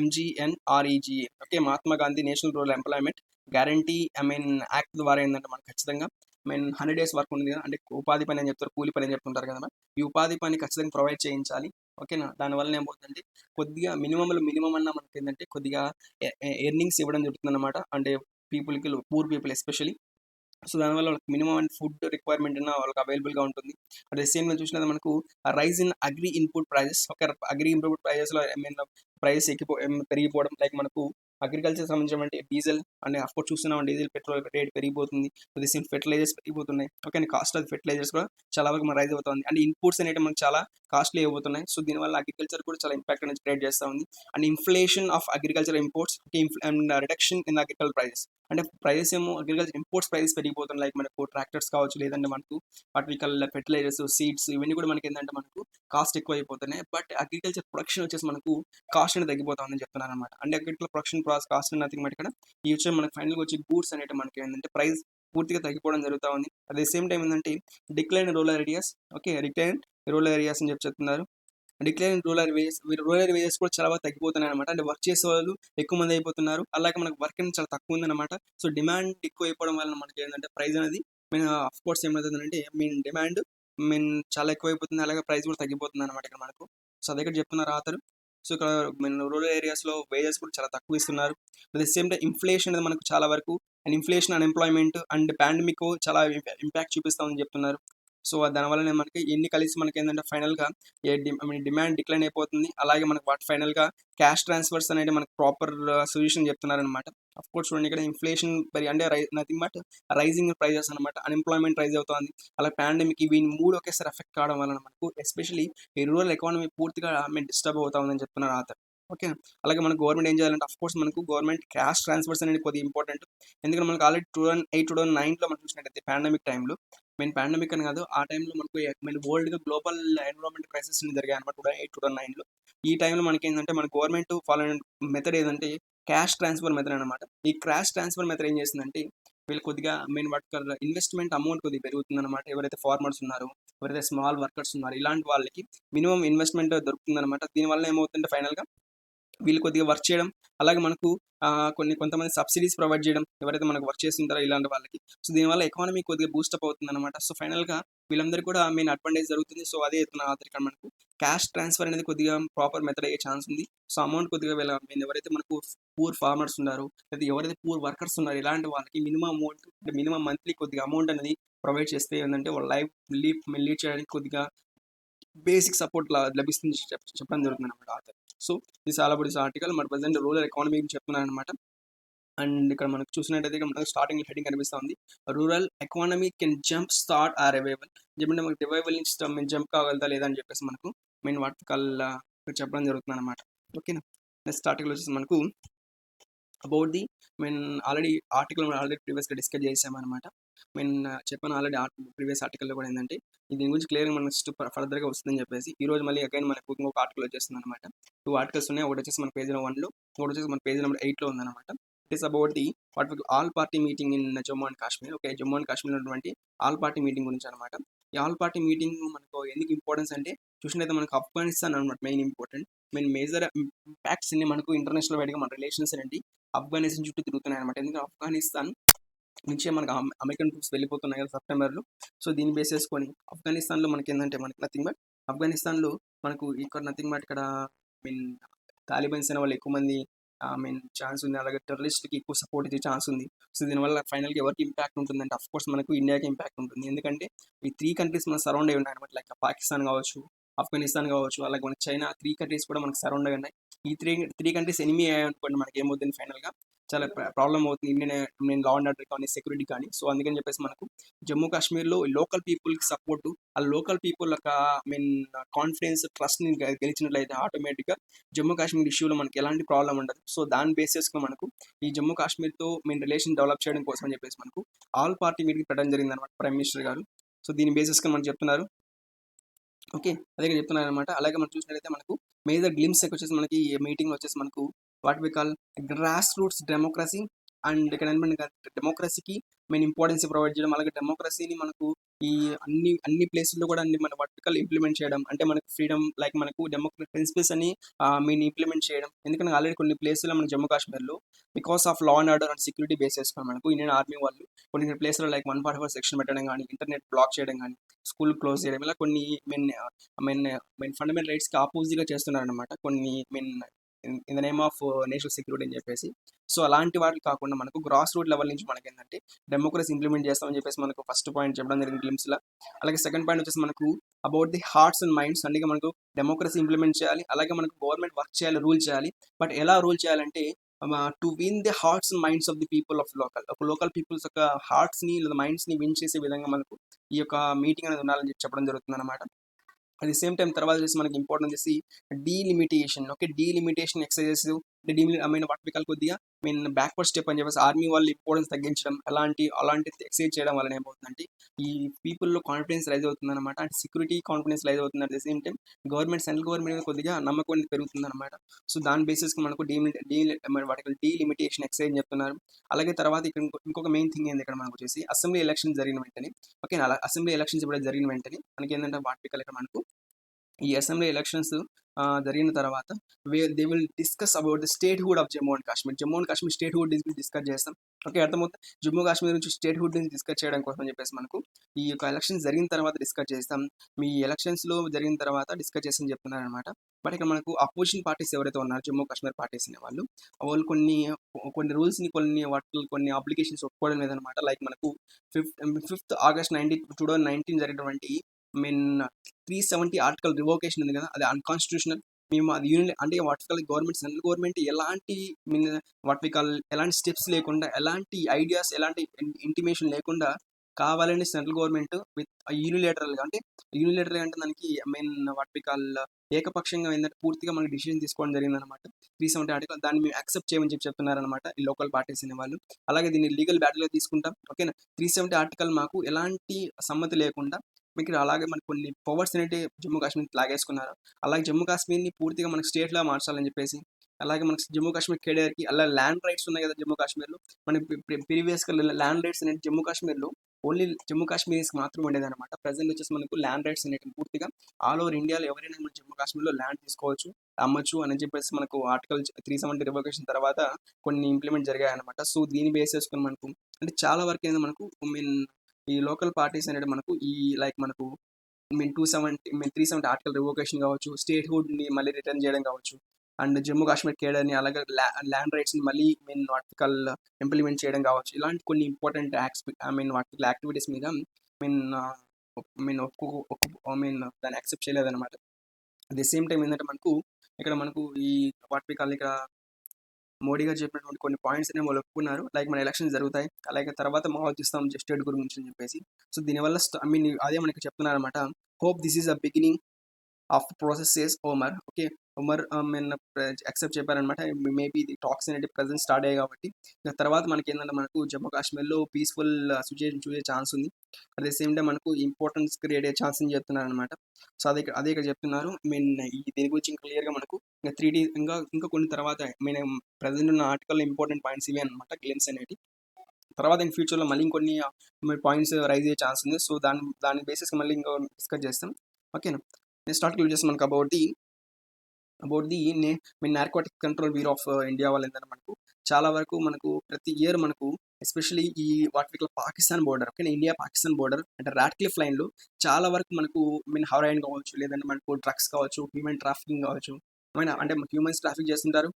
MGNREGA, okay, Mahatma Gandhi national rural employment guarantee act ద్వారా ఏందంటే మనకు ఖచ్చితంగా 100 డేస్ వర్క్ ఉంది కదా! అంటే ఉపాధి పని అని చెప్తారు. కూలి పని అని చెప్తుంటారు కదా! ఈ ఉపాధి పని ఖచ్చితంగా ప్రొవైడ్ చేయించాలి. ఓకేనా? దానివల్ల ఏమవుతుందంటే కొద్దిగా మినిమమ్ అన్నా మనకేందంటే కొద్దిగా ఎర్నింగ్స్ ఇవ్వడం జరుగుతుందన్నమాట. అంటే పూర్ పీపుల్ ఎస్పెషల్లీ. సో, దానివల్ల వాళ్ళకి మినిమమ్ అండ్ ఫుడ్ రిక్వైర్మెంట్ అన్న వాళ్ళకి అవైలబుల్‌గా ఉంటుంది. అట్ ద సేమ్ టైమ్ చూసినట్లయితే మనకు rise in agri input prices, okay, agri input ప్రైజెస్‌లో ప్రైస్ పెరిగిపోవడం, లైక్ మనకు అగ్రికల్చర్ సంబంధించినటువంటి డీజిల్ అండ్ ఆఫ్‌కోర్స్ చూస్తున్నాం, డీజిల్, పెట్రోల్ రేట్ పెరిగిపోతుంది. అట్ ది సేమ్ ఫెర్టిలైజర్స్ పెరిగిపోతున్నాయి. Okay, and cost of fertilisers కూడా చాలా వరకు రైజ్ అవుతుంది. అండ్ ఇన్పుట్స్ అనేవి మనకు చాలా కాస్ట్‌లీ అయిపోతున్నాయి. సో, దీనివల్ల అగ్రికల్చర్ కూడా చాలా ఇంపాక్ట్ అనేది క్రియేట్ చేస్తా ఉంది. And inflation of agriculture imports and reduction in agriculture prices. అంటే ప్రైజెస్ ఏమో అగ్రికల్చర్ ఇంపోర్ట్స్ ప్రైజెస్ పెరిగిపోతున్నాయి. లైక్ మనకు ట్రాక్టర్స్ కావచ్చు, లేదంటే మనకు వాటి ఫెర్టిలైజర్స్, సీడ్స్ ఇవన్నీ కూడా మనకి ఏంటంటే మనకు కాస్ట్ ఎక్కువ అయిపోతున్నాయి. బట్ అగ్రికల్చర్ ప్రొడక్షన్ వచ్చేసి మనకు కాస్ట్ అనేది తగ్గిపోతా ఉందని చెప్తున్నారు అనమాట. అంటే agriculture production cost nothing but ఇక్కడ ఈ వచ్చే మనకి ఫైనల్గా వచ్చే గూడ్స్ అనేవి మనకి ఏంటంటే ప్రైస్ పూర్తిగా తగ్గిపోవడం జరుగుతూ ఉంది. అట్ ది సేమ్ టైం ఏంటంటే decline rural areas, okay, recline rural areas అని చెప్తున్నారు. డిక్లైన్ రూరల్ వేజెస్ కూడా చాలా బాగా తగ్గిపోతున్నాయి అనమాట. అంటే వర్క్ చేసే వాళ్ళు ఎక్కువ మంది అయిపోతున్నారు. అలాగే మనకు వర్క్ అనేది చాలా తక్కువ ఉందన్నమాట. సో, డిమాండ్ ఎక్కువ అయిపోవడం వల్ల మనకి ఏంటంటే ప్రైస్ అనేది ఆఫ్‌కోర్స్ ఏమవుతుందంటే డిమాండ్ చాలా ఎక్కువైపోతుంది. అలాగే ప్రైస్ కూడా తగ్గిపోతుంది అనమాట ఇక్కడ మనకు. సో, అదే ఇక్కడ చెప్తున్నారు ఆథర్. సో, ఇక్కడ రూరల్ ఏరియాస్‌లో వేజెస్ కూడా చాలా తక్కువ ఇస్తున్నారు. At the same time inflation అనేది మనకు చాలా వరకు ఇన్‌ఫ్లేషన్, అన్‌ఎంప్లాయ్‌మెంట్ అండ్ పాండమిక్ చాలా ఇంపాక్ట్ చూపిస్తామని చెప్తున్నారు. సో, దానివల్ల మనకి ఇన్ని కలిసి మనకేంటంటే ఫైనల్‌గా డిమాండ్ డిక్లైన్ అయిపోతుంది. అలాగే మనకు ఫైనల్‌గా క్యాష్ ట్రాన్స్‌ఫర్స్ అనేవి మనకు ప్రాపర్ సొల్యూషన్ చెప్తున్నారనమాట. ఆఫ్‌కోర్స్ చూడండి, ఇక్కడ ఇన్‌ఫ్లేషన్ అంటే నథింగ్ బట్ రైజింగ్ ప్రైజెస్ అనమాట. అన్‌ఎంప్లాయ్‌మెంట్ రైజ్ అవుతోంది. అలాగే పాండమిక్, ఇవి 3 ఒకేసారి ఎఫెక్ట్ కావడం వలన మనకు ఎస్పెషల్లీ ఈ రూరల్ ఎకానమీ పూర్తిగా డిస్టర్బ్ అవుతా ఉందని చెప్తున్నారు ఆథర్. ఓకే. అలాగే మన గవర్నమెంట్ ఏం చేయాలంటే ఆఫ్‌కోర్స్ మనకు గవర్నమెంట్ క్యాష్ ట్రాన్స్‌ఫర్స్ అనేది కొద్దిగా ఇంపార్టెంట్. ఎందుకంటే మనకు ఆల్రెడీ 2008, 2009లో మనం చూసినట్టయితే పాండమిక్ టైమ్‌లో పాండమిక్ అని కాదు, ఆ టైంలో మనకు వరల్డ్‌గా గ్లోబల్ ఎన్విరాన్మెంట్ క్రైసిస్ జరిగాయన్నమాట 2008, 2009లో. ఈ టైంలో మనకేంటంటే మన గవర్నమెంట్ ఫాలో అయిన మెథడ్ ఏదంటే క్యాష్ ట్రాన్స్‌ఫర్ మెథడ్ అనమాట. ఈ క్యాష్ ట్రాన్స్‌ఫర్ మెథడ్ ఏం చేసిందంటే వీళ్ళు కొద్దిగా వాటి ఇన్వెస్ట్‌మెంట్ అమౌంట్ కొద్దిగా పెరుగుతుందన్నమాట. ఎవరైతే ఫార్మర్స్ ఉన్నారో ఎవరైతే స్మాల్ వర్కర్స్ ఉన్నారో ఇలాంటి వాళ్ళకి మినిమం ఇన్వెస్ట్మెంట్ దొరుకుతుందన్నమాట. దీనివల్ల ఏమవుతుందంటే ఫైనల్గా వీళ్ళు కొద్దిగా వర్క్ చేయడం, అలాగే మనకు కొంతమంది సబ్సిడీస్ ప్రొవైడ్ చేయడం, ఎవరైతే మనకు వర్క్ చేస్తుంటారో ఇలాంటి వాళ్ళకి. సో దీనివల్ల ఎకానమీ కొద్దిగా బూస్టప్ అవుతుందన్నమాట. సో ఫైనల్గా వీళ్ళందరికీ కూడా మెయిన్ అడ్వాంటేజ్ జరుగుతుంది. సో అదే చెప్తున్నా ఇక్కడ మనకు క్యాష్ ట్రాన్స్ఫర్ అనేది కొద్దిగా ప్రాపర్ మెథడ్ అయ్యే ఛాన్స్ ఉంది. సో అమౌంట్ కొద్దిగా వీళ్ళ మెయిన్ ఎవరైతే మనకు పూర్ ఫార్మర్స్ ఉన్నారో, లేదా ఎవరైతే పూర్ వర్కర్స్ ఉన్నారో ఇలాంటి వాళ్ళకి మినిమం అమౌంట్ అంటే మినిమం మంత్లీ కొద్దిగా అమౌంట్ అనేది ప్రొవైడ్ చేస్తే ఏంటంటే వాళ్ళ లైఫ్ లీడ్ చేయడానికి కొద్దిగా బేసిక్ సపోర్ట్ లభిస్తుంది చెప్పడం జరుగుతుంది అనమాట author. So this all about this article. మన ప్రజెంట్ రూరల్ ఎకానమీ గురించి చెప్తున్నాను అనమాట. అండ్ ఇక్కడ మనకు చూసినట్టయితే మనకు స్టార్టింగ్ హెడింగ్ కనిపిస్తూ ఉంది, rural economy can jump start or revival. చెప్పండి మనకు రివైవల్ నుంచి మేము జంప్ కాగలుగుతా లేదా అని చెప్పేసి మనకు మెయిన్ ఆర్టికల్ చెప్పడం జరుగుతుంది అనమాట. ఓకేనా. నెక్స్ట్ ఆర్టికల్ వచ్చేసి మనకు అబౌట్ ది ఆల్రెడీ ప్రీవియస్గా డిస్కస్ చేసామన్నమాట. చెప్పాను ఆల్రెడీ ప్రీవియస్ ఆర్టికల్లో కూడా ఏంటంటే దీని గురించి క్లియర్గా మనకు నెక్స్ట్ ఫర్దర్గా వస్తుందని చెప్పేసి ఈ రోజు మళ్ళీ అగైన్ మనకు ఇంకొక ఆర్టికల్ వచ్చేస్తుంది అనమాట. 2 ఆర్టికల్స్ ఉన్నాయి. ఒకటి వచ్చేసి మన పేజ్ నెంబర్ 1లో, ఒకటి వచ్చేసి మన పేజ్ నెంబర్ 8లో ఉందన్నమాట. It is about the all party meeting in Jammu and Kashmir. Okay, Jammu and Kashmir ఉన్నటువంటి ఆల్ పార్టీ మీటింగ్ గురించి అనమాట. ఈ ఆల్ పార్టీ మీటింగ్ మనకు ఎందుకు ఇంపార్టెన్స్ అంటే చూసినట్లయితే మనకు ఆఫ్ఘనిస్తాన్ అనమాట మెయిన్ ఇంపార్టెంట్. మేజర్ ఇంపాక్ట్స్ అన్ని మనకు ఇంటర్నేషనల్ వైడ్గా మన రిలేషన్స్ ఏంటి ఆఫ్ఘనిస్తాన్ చుట్టూ తిరుగుతున్నాయి అనమాట. ఎందుకంటే ఆఫ్ఘనిస్తాన్ నుంచే మనకు అమెరికన్ ట్రూప్స్ వెళ్ళిపోతున్నాయి కదా సెప్టెంబర్లో. సో దీన్ని బేస్ చేసుకొని ఆఫ్ఘనిస్తాన్లో మనకి ఏంటంటే మనకి నథింగ్ బట్ ఆఫ్ఘనిస్తాన్లో మనకు ఇక్కడ నథింగ్ బట్ ఇక్కడ మీన్ తాలిబన్స్ అనే వాళ్ళు ఎక్కువ మంది ఛాన్స్ ఉంది, అలాగే టెర్రరిస్ట్కి ఎక్కువ సపోర్ట్ ఇచ్చే ఛాన్స్ ఉంది. సో దీనివల్ల ఫైనల్గా ఎవరికి ఇంపాక్ట్ ఉంటుందంటే అఫ్ కోర్స్ మనకు ఇండియాకి ఇంపాక్ట్ ఉంటుంది. ఎందుకంటే ఈ 3 కంట్రీస్ మన సరౌండ్ అయి ఉన్నాయి అనమాట. లైక్ పాకిస్తాన్ కావచ్చు, ఆఫ్ఘనిస్తాన్ కావచ్చు, అలాగే మన చైనా 3 కంట్రీస్ కూడా మనకు సరౌండ్ అయి ఉన్నాయి. ఈ త్రీ కంట్రీస్ ఎనిమీ అయ్యాయనుకోండి మనకి ఏమవుతుంది ఫైనల్గా చాలా ప్రాబ్లం అవుతుంది ఇండియన్ లా అండ్ ఆర్డర్ కానీ సెక్యూరిటీ కానీ. సో అందుకని చెప్పేసి మనకు జమ్మూ కాశ్మీర్లో లోకల్ పీపుల్కి సపోర్టు, ఆ లోకల్ పీపుల్ యొక్క కాన్ఫిడెన్స్ ట్రస్ట్ని గెలిచినట్లయితే ఆటోమేటిక్గా జమ్మూ కాశ్మీర్ ఇష్యూలో మనకి ఎలాంటి ప్రాబ్లం ఉండదు. సో దాని బేసిస్గా మనకు ఈ జమ్మూ కాశ్మీర్తో రిలేషన్ డెవలప్ చేయడం కోసం అని చెప్పేసి మనకు ఆల్ పార్టీ మీటింగ్ పెట్టడం జరిగింది అనమాట ప్రైమ్ మినిస్టర్ గారు. సో దీని బేసిస్గా మనకు చెప్తున్నారు. ఓకే, అదే చెప్తున్నారు అనమాట. అలాగే మనం చూసినట్లయితే మనకు మేజర్ గ్లిమ్స్ వచ్చేసి మనకి ఈ మీటింగ్ వచ్చేసి మనకు what we call grass roots democracy. And ఇక్కడ డెమోక్రసీకి మెయిన్ ఇంపార్టెన్స్ ప్రొవైడ్ చేయడం, అలాగే డెమోక్రసీని మనకు ఈ అన్ని ప్లేసుల్లో కూడా మన వర్టికల్ ఇంప్లిమెంట్ చేయడం, అంటే మనకు ఫ్రీడమ్ లైక్ మనకు డెమోక్రటిక్ ప్రిన్సిపల్స్ అని ఇంప్లిమెంట్ చేయడం. ఎందుకంటే ఆల్రెడీ కొన్ని ప్లేసుల్లో మన జమ్మూ కాశ్మీర్లో because of law and order and security base చేసుకుని మనకు ఇండియన్ ఆర్మీ వాళ్ళు కొన్ని ప్లేస్లో లైక్ 144 సెక్షన్ పెట్టడం కానీ, ఇంటర్నెట్ బ్లాక్ చేయడం కానీ, స్కూల్ క్లోజ్ చేయడం, ఇలా కొన్ని ఫండమెంటల్ రైట్స్కి ఆపోజిట్గా చేస్తున్నారనమాట కొన్ని in the name of national security అని చెప్పేసి. సో అలాంటి వాటికి కాకుండా మనకు గ్రాస్ రూట్ లెవెల్ నుంచి మనకి ఏంటంటే డెమోక్రసీ ఇంప్లిమెంట్ చేస్తామని చెప్పేసి మనకు ఫస్ట్ పాయింట్ చెప్పడం జరిగింది గ్లిమ్స్లో. అలాగే సెకండ్ పాయింట్ వచ్చేసి మనకు about the hearts and minds. అందుకే మనకు డెమోక్రసీ ఇంప్లిమెంట్ చేయాలి, అలాగే మనకు గవర్నమెంట్ వర్క్ చేయాలి, రూల్ చేయాలి. బట్ ఎలా రూల్ చేయాలంటే to win the hearts and minds of the people of local peoples యొక్క హార్ట్స్ని లేదా మైండ్స్ని విన్ చేసే విధంగా మనకు ఈ యొక్క మీటింగ్ అనేది ఉండాలని చెప్పడం జరుగుతుంది అనమాట. అట్ ది సేమ్ టైం తర్వాత వచ్చేసి మనకి ఇంపార్టెంట్ వచ్చేసి delimitation. Okay, delimitation exercises what we call కొద్దిగా బ్యాక్వర్డ్ స్టెప్ అని చెప్పేసి ఆర్మీ వాళ్ళు ఇంపార్టెన్స్ తగ్గించడం, అలాంటి ఎక్సర్సైజ్ చేయడం వల్ల ఏమవుతుందంటే ఈ పీపుల్లో కాన్ఫిడెన్స్ రైజ్ అవుతుంది అనమాట. అంటే సెక్యూరిటీ కాన్ఫిడెన్స్ రైజ్ అవుతుంది. At the same time central government మీద కొద్దిగా నమ్మకం అనేది పెరుగుతుంది అనమాట. సో దాని బేసిస్కి మనకు డీలిమిటేషన్ ఎక్సర్సైజ్ చెప్తున్నారు. అలాగే తర్వాత ఇక్కడ ఇంకొక మెయిన్ థింగ్ ఏంది ఇక్కడ మనకు వచ్చేసి అసెంబ్లీ ఎలక్షన్ జరిగిన వెంటనే, ఓకే, అలా అసెంబ్లీ ఎలక్షన్స్ ఎప్పుడైతే జరిగిన వెంటనే మనకి ఏంటంటే వాట్ వికాల్ ఇక్కడ మనకు ఈ అసెంబ్లీ ఎలక్షన్స్ జరిగిన తర్వాత they will discuss about the state hood of Jammu and Kashmir. Jammu and Kashmir state hood discuss చేస్తాం. ఓకే, అర్థమవుతుంది. జమ్మూ కాశ్మీర్ నుంచి స్టేట్ హుడ్ నుంచి డిస్కస్ చేయడం కోసం చెప్పేసి మనకు ఈ యొక్క ఎలక్షన్స్ జరిగిన తర్వాత డిస్కస్ చేస్తాం. మీ ఎలక్షన్స్లో జరిగిన తర్వాత డిస్కస్ చేసి చెప్తున్నారు అనమాట. బట్ ఇక్కడ మనకు అపోజిషన్ పార్టీస్ ఎవరైతే ఉన్నారో జమ్మూ కాశ్మీర్ పార్టీస్ అనే వాళ్ళు కొన్ని రూల్స్ని కొన్ని అప్లికేషన్స్ ఒప్పుకోవడం లేదనమాట. లైక్ మనకు 5th August 2019 జరిగినటువంటి 370 ఆర్టికల్ రివోకేషన్ ఉంది కదా, అది అన్కాన్స్టిట్యూషనల్. మేము అది అంటే గవర్నమెంట్ సెంట్రల్ గవర్నమెంట్ ఎలాంటి ఎలాంటి స్టెప్స్ లేకుండా, ఎలాంటి ఐడియాస్, ఎలాంటి ఇంటిమేషన్ లేకుండా కావాలని సెంట్రల్ గవర్నమెంట్ విత్ యూనిలేటరల్గా అంటే దానికి ఏకపక్షంగా ఏంటంటే పూర్తిగా మనకి డిసిషన్ తీసుకోవడం జరిగిందనమాట. 370 ఆర్టికల్ దాన్ని మేము యాక్సెప్ట్ చేయమని చెప్తున్నారనమాట ఈ లోకల్ పార్టీస్ అనే వాళ్ళు. అలాగే దీన్ని లీగల్ బ్యాటిల్గా తీసుకుంటాం. ఓకేనా, 370 ఆర్టికల్ మాకు ఎలాంటి సమ్మతి లేకుండా మీకు అలాగే మనకు కొన్ని పవర్స్ అనేవి జమ్మూ కాశ్మీర్ లాగేసుకున్నారు. అలాగే జమ్మూ కాశ్మీర్ని పూర్తిగా మనకు స్టేట్లా మార్చాలని చెప్పేసి, అలాగే మనకు జమ్మూ కాశ్మీర్ కేడర్కి అలా ల్యాండ్ రైట్స్ ఉన్నాయి కదా జమ్మూ కాశ్మీర్లో. మనకి ప్రీవియస్గా ల్యాండ్ రైట్స్ అనేది జమ్మూ కాశ్మీర్లో ఓన్లీ జమ్మూ కాశ్మీర్స్కి మాత్రం ఉండేదన్నమాట. ప్రెజెంట్ వచ్చేసి మనకు ల్యాండ్ రైట్స్ అనేటివి పూర్తిగా ఆల్ ఓవర్ ఇండియాలో ఎవరైనా మన జమ్మూ కాశ్మీర్లో ల్యాండ్ తీసుకోవచ్చు, అమ్మొచ్చు అని చెప్పేసి మనకు ఆర్టికల్ 370 రివోకేషన్ తర్వాత కొన్ని ఇంప్లిమెంట్ జరిగాయన్నమాట. సో దీన్ని బేస్ చేసుకొని మనకు అంటే చాలా వరకు ఏంది మనకు మీన్ ఈ లోకల్ పార్టీస్ అనేది మనకు ఈ లైక్ మనకు మీన్ 270 మీన్ 370 ఆర్టికల్ రివోకేషన్ కావచ్చు, స్టేట్ హుడ్ని మళ్ళీ రిటర్న్ చేయడం కావచ్చు, అండ్ జమ్మూ కాశ్మీర్ కేడర్ని అలాగే ల్యాండ్ రైట్స్ని మళ్ళీ మీన్ ఆర్టికల్ ఇంప్లిమెంట్ చేయడం కావచ్చు. ఇలాంటి కొన్ని ఇంపార్టెంట్ వాటికల్ యాక్టివిటీస్ మీద మీన్ మీన్ దాన్ని యాక్సెప్ట్ చేయలేదన్నమాట. అట్ ది సేమ్ టైం ఏంటంటే మనకు ఈ వాటికల్ ఇక్కడ మోడీ గారు చెప్పినటువంటి కొన్ని పాయింట్స్ అనేవి వాళ్ళు ఒప్పుకున్నారు. లైక్ మన ఎలక్షన్స్ జరుగుతాయి, అలాగే తర్వాత మావోయిస్తాం స్టేట్ గురించి అని చెప్పేసి. సో దీనివల్ల అదే మనకి చెప్తున్నారు అనమాట. Hope this is a beginning of process says Omar. Okay, Umar accept చెప్పారనమాట. మేబీ ఇది టాక్స్ అనేది ప్రజెంట్ స్టార్ట్ అయ్యాయి కాబట్టి ఇంకా తర్వాత మనకి ఏంటంటే మనకు జమ్మూ కాశ్మీర్లో పీస్ఫుల్ సిచ్యుయేషన్ చూసే ఛాన్స్ ఉంది. అట్ ది సేమ్ టైం మనకు ఇంపార్టెన్స్ క్రియేట్ అయ్యే ఛాన్స్ అని చెప్తున్నారు అనమాట. సో అదే ఇక్కడ చెప్తున్నారు. దీని గురించి క్లియర్గా మనకు ఇంకా 3D ఇంకా కొన్ని తర్వాత ప్రజెంట్ ఉన్న ఆర్టికల్ ఇంపార్టెంట్ పాయింట్స్ ఇవే అనమాట, క్లెయిమ్స్ అనేవి. తర్వాత ఇన్ ఫ్యూచర్లో మళ్ళీ ఇంకొన్ని పాయింట్స్ రైజ్ అయ్యే ఛాన్స్ ఉంది. సో దాని బేసిస్గా మళ్ళీ ఇంకో డిస్కస్ చేస్తాం. ఓకేనా, నెక్స్ట్ ఆర్టికల్ చేస్తాం మనకు about the narcotic control bureau of India వాళ్ళు ఏంటంటే మనకు చాలా వరకు మనకు ప్రతి ఇయర్ మనకు ఎస్పెషల్లీ ఈ వాటి Pakistan border, okay, India Pakistan border అంటే రాట్క్లిఫ్ లైన్లో చాలా వరకు మనకు హెరాయిన్ కావచ్చు, లేదంటే మనకు డ్రగ్స్ కావచ్చు, హ్యూమన్ ట్రాఫికింగ్ కావచ్చు, అంటే హ్యూమన్స్ ట్రాఫిక్ చేస్తుంటారు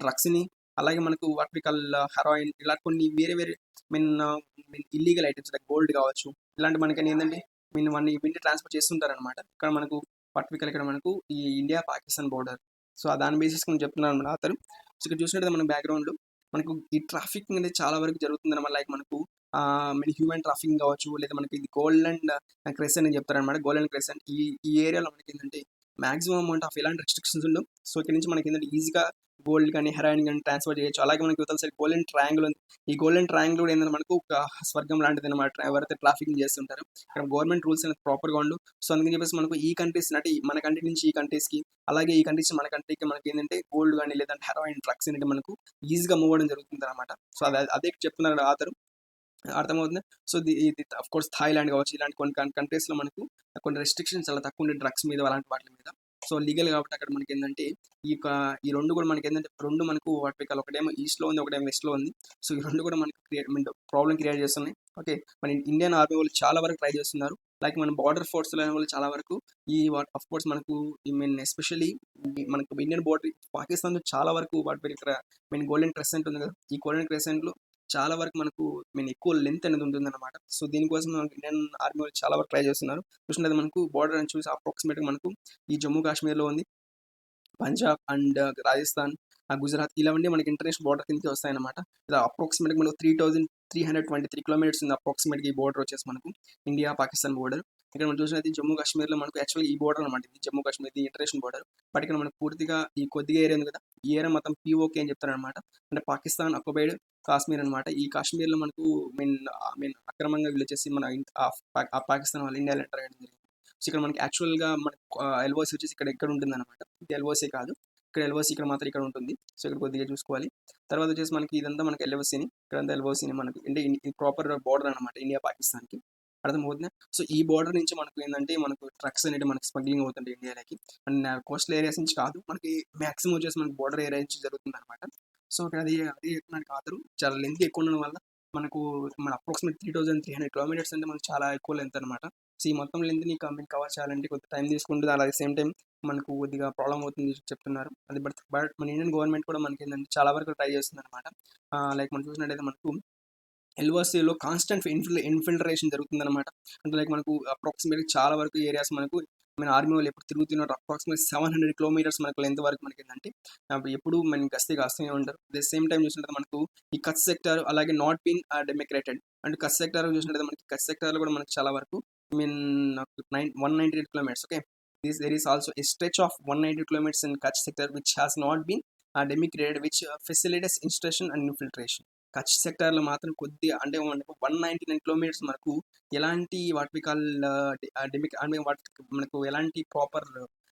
డ్రగ్స్ని. అలాగే మనకు వాటికల్ హెరాయిన్ ఇలా కొన్ని వేరే వేరే mean illegal items like gold కావచ్చు, ఇలాంటి మనకి ఏంటంటే ఇవన్నీ ట్రాన్స్ఫర్ చేస్తుంటారు అనమాట. ఇక్కడ మనకు వాటికల్ ఇక్కడ మనకు ఈ ఇండియా పాకిస్తాన్ బోర్డర్. సో దాని బేసిస్ నేను చెప్తున్నాను అనమాట అతను. సో ఇక్కడ చూసినట్టు మన బ్యాక్గ్రౌండ్లో మనకు ఈ ట్రాఫికింగ్ అనేది చాలా వరకు జరుగుతుంది అనమాట. లైక్ మనకు హ్యూమన్ ట్రాఫికింగ్ కావచ్చు, లేదా మనకి ఇది గోల్డెన్ క్రెసెంట్ అని చెప్తారనమాట. గోల్డెన్ క్రెసెంట్ ఈ ఏరియాలో మనకి ఏంటంటే మాక్సిమం అమౌంట్ ఆఫ్ ఎలాంటి రెస్ట్రిక్షన్స్ ఉండవు. సో ఇక్కడ నుంచి మనకి ఏంటంటే ఈజీగా గోల్డ్ కానీ హెరాయిన్ కానీ ట్రాన్స్ఫర్ చేయొచ్చు. అలాగే మనకి యువతల సైడ్ గోల్డెన్ ట్రయాంగిల్ ఉంది. ఈ గోల్డెన్ ట్రయాంగిల్ కూడా ఏంటంటే మనకు ఒక స్వర్గం లాంటిది అనమాట. ఎవరైతే ట్రాఫికింగ్ చేస్తుంటారో ఇక్కడ గవర్నమెంట్ రూల్స్ అనేది ప్రాపర్గా ఉండు. సో అందుకని చెప్పేసి మనకు ఈ కంట్రీస్ అంటే మన కంట్రీ నుంచి ఈ కంట్రీస్కి, అలాగే ఈ కంట్రీస్ మన కంట్రీకి మనకి ఏంటంటే గోల్డ్ కానీ లేదంటే హెరాయిన్ డ్రగ్స్ అనేది మనకు ఈజీగా మూవ్ అవ్వడం జరుగుతుంది అనమాట. సో అదే చెప్తున్నారు ఆథర్, అర్థమవుతుంది. సో ఇది అఫ్ కోర్స్ థాయిలాండ్ కావచ్చు, ఇలాంటి కొన్ని కంట్రీస్లో మనకు కొన్ని రెస్ట్రిక్షన్స్ చాలా తక్కువ ఉండే డ్రగ్స్ మీద అలాంటి వాటి మీద. సో లీగల్ కాబట్టి అక్కడ మనకి ఏంటంటే ఈ రెండు కూడా మనకి ఏంటంటే రెండు మనకు వాటికల్ ఒకటేమో ఈస్ట్లో ఉంది, ఒకటేమో వెస్ట్లో ఉంది. సో ఈ రెండు కూడా మనకి ప్రాబ్లం క్రియేట్ చేస్తున్నాయి. ఓకే, మన ఇండియన్ ఆర్మీ వాళ్ళు చాలా వరకు ట్రై చేస్తున్నారు. లైక్ మన బార్డర్ ఫోర్స్లో వాళ్ళు చాలా వరకు అఫ్ కోర్స్ మనకు ఎస్పెషల్లీ మనకు ఇండియన్ బోర్డర్ పాకిస్తాన్ చాలా వరకు వాటి ఇక్కడ గోల్డెన్ క్రెసెంట్ ఉంది కదా, ఈ గోల్డెన్ క్రెసెంట్లో చాలా వరకు మనకు ఎక్కువ లెంత్ అనేది ఉంటుంది అనమాట. సో దీనికోసం మనకు ఇండియన్ ఆర్మీ వాళ్ళు చాలా వరకు ట్రై చేస్తున్నారు. చూసినది మనకు బార్డర్ అని చూసి అప్రాక్సిమేట్గా మనకు ఈ జమ్మూ కాశ్మీర్లో ఉంది, పంజాబ్ అండ్ రాజస్థాన్, గుజరాత్ ఇలాంటి మనకి ఇంటర్నేషనల్ బార్డర్ కిందకి వస్తాయన్నమాట. ఇలా అప్రాక్సిమేట్గా మనకు 3323 కిలోమీటర్స్ ఉంది అప్రాక్సిమేట్గా ఈ బార్డర్ వచ్చేసి మనకు ఇండియా పాకిస్తాన్ బోర్డర్. ఇక్కడ మనం చూసినది జమ్మూ కాశ్మీర్లో మనకు యాక్చువల్గా ఈ బోర్డర్ అనమాట, ఇది జమ్మూ కాశ్మీర్, ఇది ఇంటర్నేషనల్ బోర్డర్. బట్ ఇక్కడ మనకు పూర్తిగా ఈ కొద్దిగా ఏరియా ఉంది కదా, ఈ ఏరియా మొత్తం POK అని చెప్తారనమాట. అంటే పాకిస్తాన్ అక్యుపైడ్ కాశ్మీర్ అనమాట. ఈ కాశ్మీర్లో మనకు అక్రమంగా వీళ్ళొచ్చేసి పాకిస్తాన్ వాళ్ళు ఇండియాలో ఎంటర్ అయ్యడం జరిగింది. సో ఇక్కడ మనకి యాక్చువల్గా మనకు LOC వచ్చేసి ఇక్కడ ఉంటుంది అనమాట. ఇది LOC కాదు, ఇక్కడ LOC ఇక్కడ మాత్రం ఇక్కడ ఉంటుంది. సో ఇక్కడ కొద్దిగా చూసుకోవాలి. తర్వాత వచ్చేసి మనకి ఇదంతా మనకి LOCని, ఇక్కడంతా LOCని మనకి అంటే ఇది ప్రాపర్ బార్డర్ అనమాట ఇండియా పాకిస్తాన్కి, అర్థమవుతుంది. సో ఈ బార్డర్ నుంచి మనకు ఏంటంటే మనకు ట్రక్స్ అనేవి మనకి స్మగ్లింగ్ అవుతుంటాయి ఇండియాలోకి. అండ్ కోస్టల్ ఏరియాస్ నుంచి కాదు, మనకి మ్యాక్సిమం వచ్చేసి మనకి బార్డర్ ఏరియా నుంచి జరుగుతుంది అనమాట. సో ఇక్కడ అది మనకి ఆధారు చాలా లెంత్ ఎక్కువ ఉండడం వల్ల మనకు అప్రాక్సిమేట్ 3300 కిలోమీటర్స్ అంటే మనకు చాలా ఎక్కువ లెంత్ అనమాట. సో ఈ మొత్తం లెంత్ని కవర్ చేయాలంటే కొద్దిగా టైం తీసుకుంటుంది. అలాగే సేమ్ టైం మనకు కొద్దిగా ప్రాబ్లం అవుతుంది చెప్తున్నారు. అది బట్ మన ఇండియన్ గవర్నమెంట్ కూడా మనకి ఏంటంటే చాలా వరకు ట్రై చేస్తుంది అనమాట. లైక్ మనం చూసినట్టయితే మనకు LOCలో కాన్స్టెంట్ ఇన్ఫిల్ట్రేషన్ జరుగుతుందన్నమాట. అంటే లైక్ మనకు అప్రాక్సిమేట్లీ చాలా వరకు ఏరియాస్ మనకు ఆర్మీ వాళ్ళు ఎప్పుడు తిరుగుతున్నారు. అప్రాక్సిమేట్ 700 కిలోమీటర్స్ మనకు లెంత్ వరకు మనకి ఏంటంటే ఎప్పుడు మనకి కాస్తూనే ఉంటారు. అట్ ద సేమ్ టైం చూసినట్టు మనకు ఈ కచ్ సెక్టర్ అలాగే నాట్ బీన్ డెమోక్రేటెడ్. అంటే కచ్ సెక్టర్ చూసినట్టు మనకి కచ్ సెక్టర్లో కూడా మనకి చాలా వరకు 198 kilometers. Okay, there is also a stretch of 190 kilometers in Kutch sector which has not been democrated, which facilitates infiltration and infiltration. Kutch సెక్టార్లో మాత్రం కొద్దిగా అంటే 199 కిలోమీటర్స్ మనకు ఎలాంటి వాట్ వి కాల్ అంటే మనకు ఎలాంటి ప్రాపర్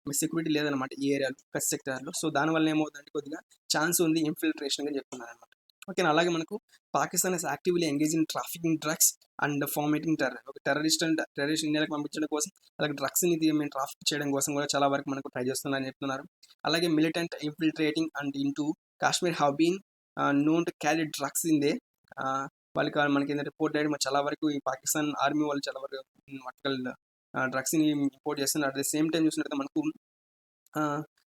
సెక్యూరిటీ లేదనమాట ఈ ఏరియాలో కచ్ సెక్టార్లో. సో దానివల్ల ఏమవుతుందంటే కొద్దిగా ఛాన్స్ ఉంది ఇన్ఫిల్ట్రేషన్ అని చెప్తున్నారు అనమాట. ఓకేనా. అలాగే మనకు Pakistan is actively engage in trafficking drugs and formatting terror. ఒక టెర్రరిస్ట్ ఇండియాకి పంపించడం కోసం, అలాగే డ్రగ్స్ని మేము ట్రాఫిక్ చేయడం కోసం కూడా చాలా వరకు మనకు ట్రై చేస్తున్నారని చెప్తున్నారు. అలాగే militant infiltrating and into Kashmir have been known to carry drugs in they. వాళ్ళకి మనకి ఏంటంటే రిపోర్ట్ చేయడం చాలా వరకు ఈ పాకిస్తాన్ ఆర్మీ వాళ్ళు చాలా వరకు వర్టికల్ డ్రగ్స్ని ఇంపోర్ట్ చేస్తున్నారు. అట్ ద సేమ్ టైం చూసినట్లయితే మనకు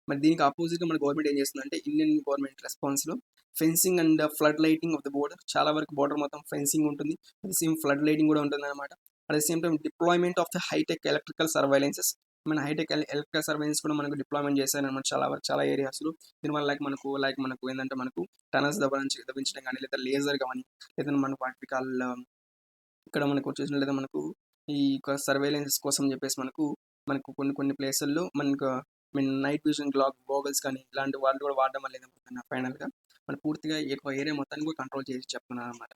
మరి దీనికి ఆపోజిట్గా మన గవర్నమెంట్ ఏం చేస్తుందంటే, ఇండియన్ గవర్నమెంట్ రెస్పాన్స్లో fencing and flood lighting of the border. చాలా వరకు బోర్డర్ మొత్తం ఫెన్సింగ్ ఉంటుంది, at the same flood lighting కూడా ఉంటుంది అనమాట. At the same time deployment of the high tech electrical surveillances. మన హైటెక్ ఎలక్ట్రికల్ సర్వైలెన్స్ కూడా మనకు డిప్లాయ్మెంట్ చేశారనమాట చాలా వరకు చాలా ఏరియాస్లో. దీనివల్ల మనకు ఏంటంటే మనకు టనల్స్ దవ్వించడం కానీ, లేదా లేజర్ కానీ, లేదా మనకు వాటి కాల్ ఇక్కడ మనకు చూసినట్లయితే మనకు ఈ సర్వేలెన్స్ కోసం చెప్పేసి మనకు కొన్ని ప్లేసుల్లో మనకు నైట్ విజన్ గోగల్స్ కానీ ఇలాంటి వాళ్ళు కూడా వాడడం వల్ల ఏదైపోతుంది ఫైనల్గా మన పూర్తిగా ఏరియా మొత్తాన్ని కూడా కంట్రోల్ చేసి చెప్తున్నారు అనమాట.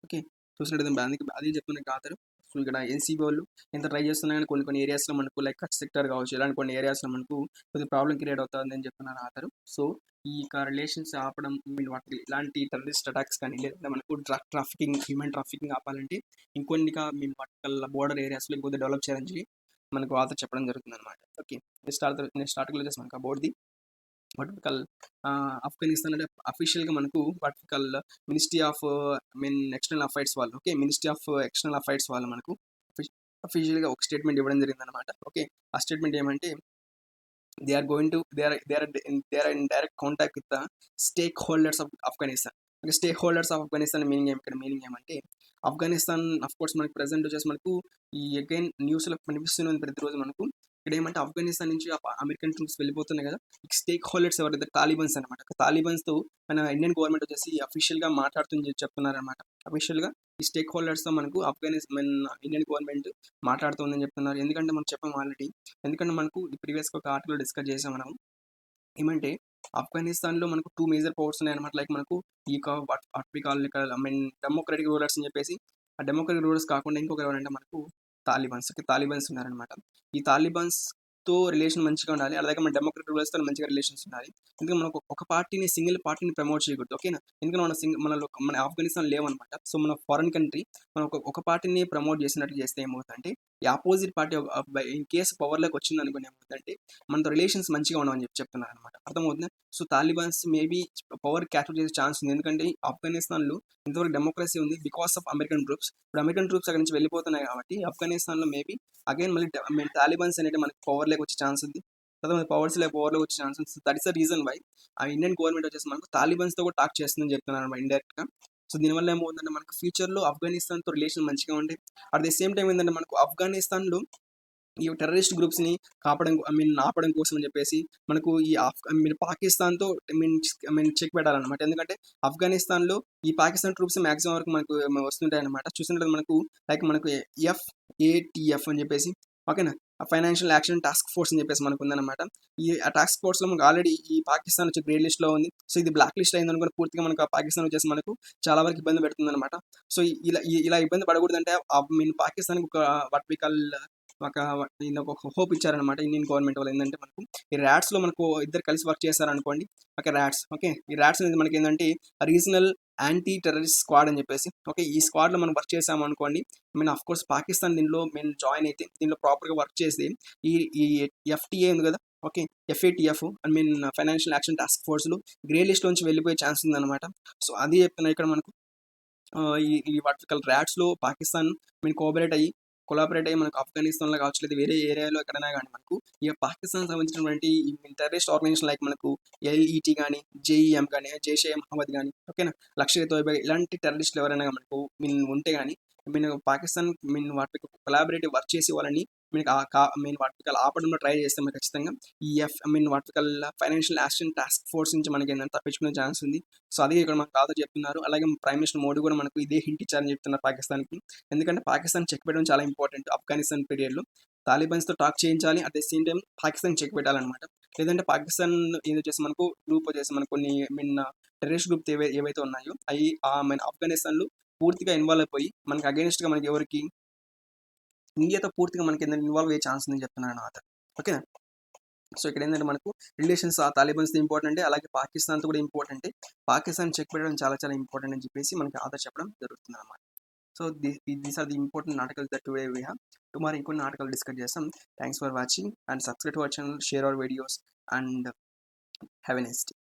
ఓకే, చూసినట్టు అందుకే అది చెప్తున్న కాదు. సో ఇక్కడ ఎన్సీబీ వాళ్ళు ఎంత ట్రై చేస్తున్నా కానీ కొన్ని ఏరియాస్లో మనకు లైక్ కట్ సెక్టర్ కావచ్చు, ఇలాంటి కొన్ని ఏరియాస్లో మనకు కొద్దిగా ప్రాబ్లం క్రియేట్ అవుతుంది అని చెప్తున్నారు ఆథర్. సో ఈ రిలేషన్స్ ఆపడం వాటి ఇలాంటి టెర్రరిస్ట్ అటాక్స్ కానీ, లేదా మనకు డ్రగ్ ట్రాఫికింగ్, హ్యూమన్ ట్రాఫికింగ్ ఆపాలంటే ఇంకొన్నిగా మేము వాటి బోర్డర్ ఏరియాస్లో ఇంకొద్ది డెవలప్ చేయాలని మనకు ఆథర్ చెప్పడం జరుగుతుంది అనమాట. ఓకే, నెక్స్ట్ ఆర్టికల్ వచ్చేసి మనకు అబౌట్ ది వాట్ ఆఫ్ఘనిస్తాన్ అంటే అఫీషియల్గా మనకు what ministry of external affairs వాళ్ళు, okay, ministry of external affairs వాళ్ళు మనకు అఫీషియల్గా ఒక స్టేట్మెంట్ ఇవ్వడం జరిగింది అనమాట. ఓకే, ఆ స్టేట్మెంట్ ఏమంటే they are going to they are in direct contact with the stakeholders of Afghanistan. Okay, stakeholders of Afghanistan meaning ఏమంటే ఆఫ్ఘనిస్తాన్ అఫ్ కోర్స్ మనకి ప్రెసెంట్ వచ్చేసి మనకు ఈ అగైన్ న్యూస్లో కనిపిస్తున్నది ప్రతిరోజు మనకు. ఇక్కడ ఏమంటే ఆఫ్ఘనిస్తాన్ నుంచి అమెరికన్ ట్రూప్స్ వెళ్ళిపోతున్నాయి కదా, స్టేక్ హోల్డర్స్ ఎవరైతే తాలిబన్స్ అనమాట. తాలిబన్స్తో మన ఇండియన్ గవర్నమెంట్ వచ్చేసి అఫీషియల్గా మాట్లాడుతుంది చెప్తున్నారనమాట. అఫీషియల్గా ఈ స్టేక్ హోల్డర్స్తో మనకు మన ఇండియన్ గవర్నమెంట్ మాట్లాడుతుందని చెప్తున్నారు. ఎందుకంటే మనం చెప్పాము ఆల్రెడీ, ఎందుకంటే మనకు ప్రీవియస్గా ఒక ఆర్టికల్ డిస్కస్ చేసాం మనం. ఏమంటే ఆఫ్ఘనిస్తాన్లో మనకు 2 మేజర్ పవర్స్ ఉన్నాయన్నమాట. లైక్ మనకు ఈ డెమోక్రటిక్ రూలర్స్ అని చెప్పేసి, ఆ డెమోక్రటిక్ రూలర్స్ కాకుండా ఇంకొక ఎవరంటే మనకు తాలిబన్స్ ఉన్నారనమాట. ఈ తాలిబన్స్తో రిలేషన్ మంచిగా ఉండాలి, అలాగే మన డెమోక్రటిక్ రూలర్స్తో మంచిగా రిలేషన్స్ ఉండాలి. ఎందుకంటే మనకు ఒక సింగిల్ పార్టీని ప్రమోట్ చేయకూడదు, ఓకేనా. ఎందుకంటే మన ఆఫ్ఘనిస్తాన్ లేవన్నమాట. సో మన ఫారెన్ కంట్రీ మనం ఒక పార్టీని ప్రమోట్ చేసినట్టు చేస్తే ఏమవుతుందంటే, ఈ ఆపోజిట్ పార్టీ ఇన్ కేసు పవర్లోకి వచ్చింది అనుకుని ఏమవుతుందంటే మనతో రిలేషన్స్ మంచిగా ఉండవని చెప్తున్నారు అనమాట. అర్థమవుతుంది. So Talibans maybe power capture చేసే ఛాన్స్ ఉంది, ఎందుకంటే ఆఫ్ఘనిస్తాన్లో ఇంతవరకు డెమోక్రసీ ఉంది బికాస్ ఆఫ్ అమెరికన్ ట్రూప్స్. ఇప్పుడు అమెరికన్ ట్రూప్స్ అక్కడి నుంచి వెళ్ళిపోతున్నాయి కాబట్టి ఆఫ్ఘనిస్తాన్లో మేబీ అగైన్ మళ్ళీ తాలిబాన్స్ అనేది మనకి పవర్లోకి వచ్చే ఛాన్స్ ఉంది. పవర్లోకి వచ్చే ఛాన్స్ ఉంది. That is the reason why ఆ ఇండియన్ గవర్నమెంట్ వచ్చేసి మనకు తాలిబాన్స్తో కూడా టాక్ చేస్తుందని చెప్తున్నారు అనమాట ఇండైరెక్ట్గా. సో దీనివల్ల ఏమవుతుందంటే మనకు ఫ్యూచర్లో ఆఫ్ఘనిస్తాన్తో రిలేషన్ మంచిగా ఉంటాయి. అట్ ది సేమ్ టైం ఏంటంటే మనకు ఆఫ్ఘనిస్తాన్లో ఈ టెర్రరిస్ట్ గ్రూప్స్ని ఆపడం కోసం అని చెప్పేసి మనకు ఈ పాకిస్తాన్తో చెక్ పెట్టాలన్నమాట. ఎందుకంటే ఆఫ్ఘనిస్తాన్లో ఈ పాకిస్తాన్ ట్రూప్స్ మ్యాక్సిమం వరకు మనకు వస్తుంటాయి అనమాట. చూసినట్టు మనకు FATF అని చెప్పేసి, ఓకేనా, ఫైనాన్షియల్ యాక్షన్ టాస్క్ ఫోర్స్ అని చెప్పేసి మనకు ఉందన్నమాట. ఈ టాస్క్ ఫోర్స్లో మనకు ఆల్రెడీ ఈ పాకిస్తాన్ వచ్చి గ్రే లిస్ట్లో ఉంది. సో ఇది బ్లాక్ లిస్ట్ అయింది అనుకుని పూర్తిగా మనకు పాకిస్తాన్ వచ్చేసి మనకు చాలా వరకు ఇబ్బంది పెడుతుంది అనమాట. సో ఇలా ఇబ్బంది పడకూడదంటే పాకిస్తాన్కి ఒక హోప్ ఇచ్చారనమాట ఇండియన్ గవర్నమెంట్ వాళ్ళు. ఏంటంటే మనకు ఈ ర్యాట్స్లో మనకు ఇద్దరు కలిసి వర్క్ చేశారనుకోండి, ఓకే, ఈ ర్యాట్స్ అనేది మనకి ఏంటంటే రీజనల్ యాంటీ టెర్రరిస్ట్ స్క్వాడ్ అని చెప్పేసి, ఓకే, ఈ స్క్వాడ్లో మనం వర్క్ చేసాము అనుకోండి, ఆఫ్ కోర్స్ పాకిస్తాన్ దీనిలో జాయిన్ అయితే దీనిలో ప్రాపర్గా వర్క్ చేసి ఈ FTA ఉంది కదా, okay, FATF financial action task ఫోర్స్లు గ్రే లిస్ట్లోంచి వెళ్ళిపోయే ఛాన్స్ ఉందన్నమాట. సో అది చెప్తున్నా ఇక్కడ మనకు ఈ ర్యాట్స్లో పాకిస్తాన్ కొలాబరేట్ అయ్యి మనకు ఆఫ్ఘనిస్తాన్లో కావచ్చు, లేదా వేరే ఏరియాలో ఎక్కడైనా కానీ మనకు ఈ పాకిస్తాన్ సంబంధించినటువంటి ఈ టెర్రరిస్ట్ ఆర్గనైజేషన్ లైక్ మనకు LET కానీ, JEM కానీ, జైషే మహమ్మద్ కానీ, ఓకేనా, లష్కర్ ఏ తోయిబా ఇలాంటి టెర్రరిస్టులు ఎవరైనా మనకు ఉంటే కానీ పాకిస్తాన్ వాటికి కొలాబరేటివ్ వర్క్ చేసి వాళ్ళని వాటికి ఆపడంలో ట్రై చేస్తే మనకి ఖచ్చితంగా ఈ ఫైనాన్షియల్ యాక్షన్ టాస్క్ ఫోర్స్ నుంచి మనకి ఏంటంటే తప్పించుకునే ఛాన్స్ ఉంది. సో అది ఇక్కడ మనకు కాదు చెప్తున్నారు. అలాగే ప్రైమ్ మినిస్టర్ మోడీ కూడా మనకు ఇదే హింట్ ఇచ్చారని చెప్తున్నారు పాకిస్తాన్కి. ఎందుకంటే పాకిస్తాన్ చెక్ పెట్టడం చాలా ఇంపార్టెంట్. ఆఫ్ఘనిస్తాన్ పీరియడ్లో తాలిబాన్స్తో టాక్ చేయించాలి, at the same time Pakistan check పెట్టాలన్నమాట. లేదంటే పాకిస్తాన్ ఏది వచ్చేసి మనకు గ్రూప్ వచ్చేసి మనకు కొన్ని టెర్రరిస్ట్ గ్రూప్ ఏవైతే ఉన్నాయో అవి ఆఫ్ఘనిస్తాన్లో పూర్తిగా ఇన్వాల్వ్ అయిపోయి మనకి అగైనెస్ట్గా మనకి ఎవరికి ఇండియాతో పూర్తిగా మనకి ఇన్వాల్వ్ అయ్యే ఛాన్స్ ఉందని చెప్తున్నాను అతను. ఓకేనా. సో ఇక్కడ ఏంటంటే మనకు రిలేషన్స్ ఆ తాలిబాన్స్తో ఇంపార్టెంట్, అలాగే పాకిస్తాన్తో కూడా ఇంపార్టెంట్. పాకిస్తాన్ చెక్ పెట్టడం చాలా చాలా ఇంపార్టెంట్ అని చెప్పేసి మనకి ఆధార్ చెప్పడం జరుగుతుంది అన్నమాట. So these are the important articles that today we have. Tomorrow ఇంకొన్ని ఆర్టికల్ డిస్కస్ చేస్తాం. Thanks for watching and subscribe to our channel, share our videos and have a nice day.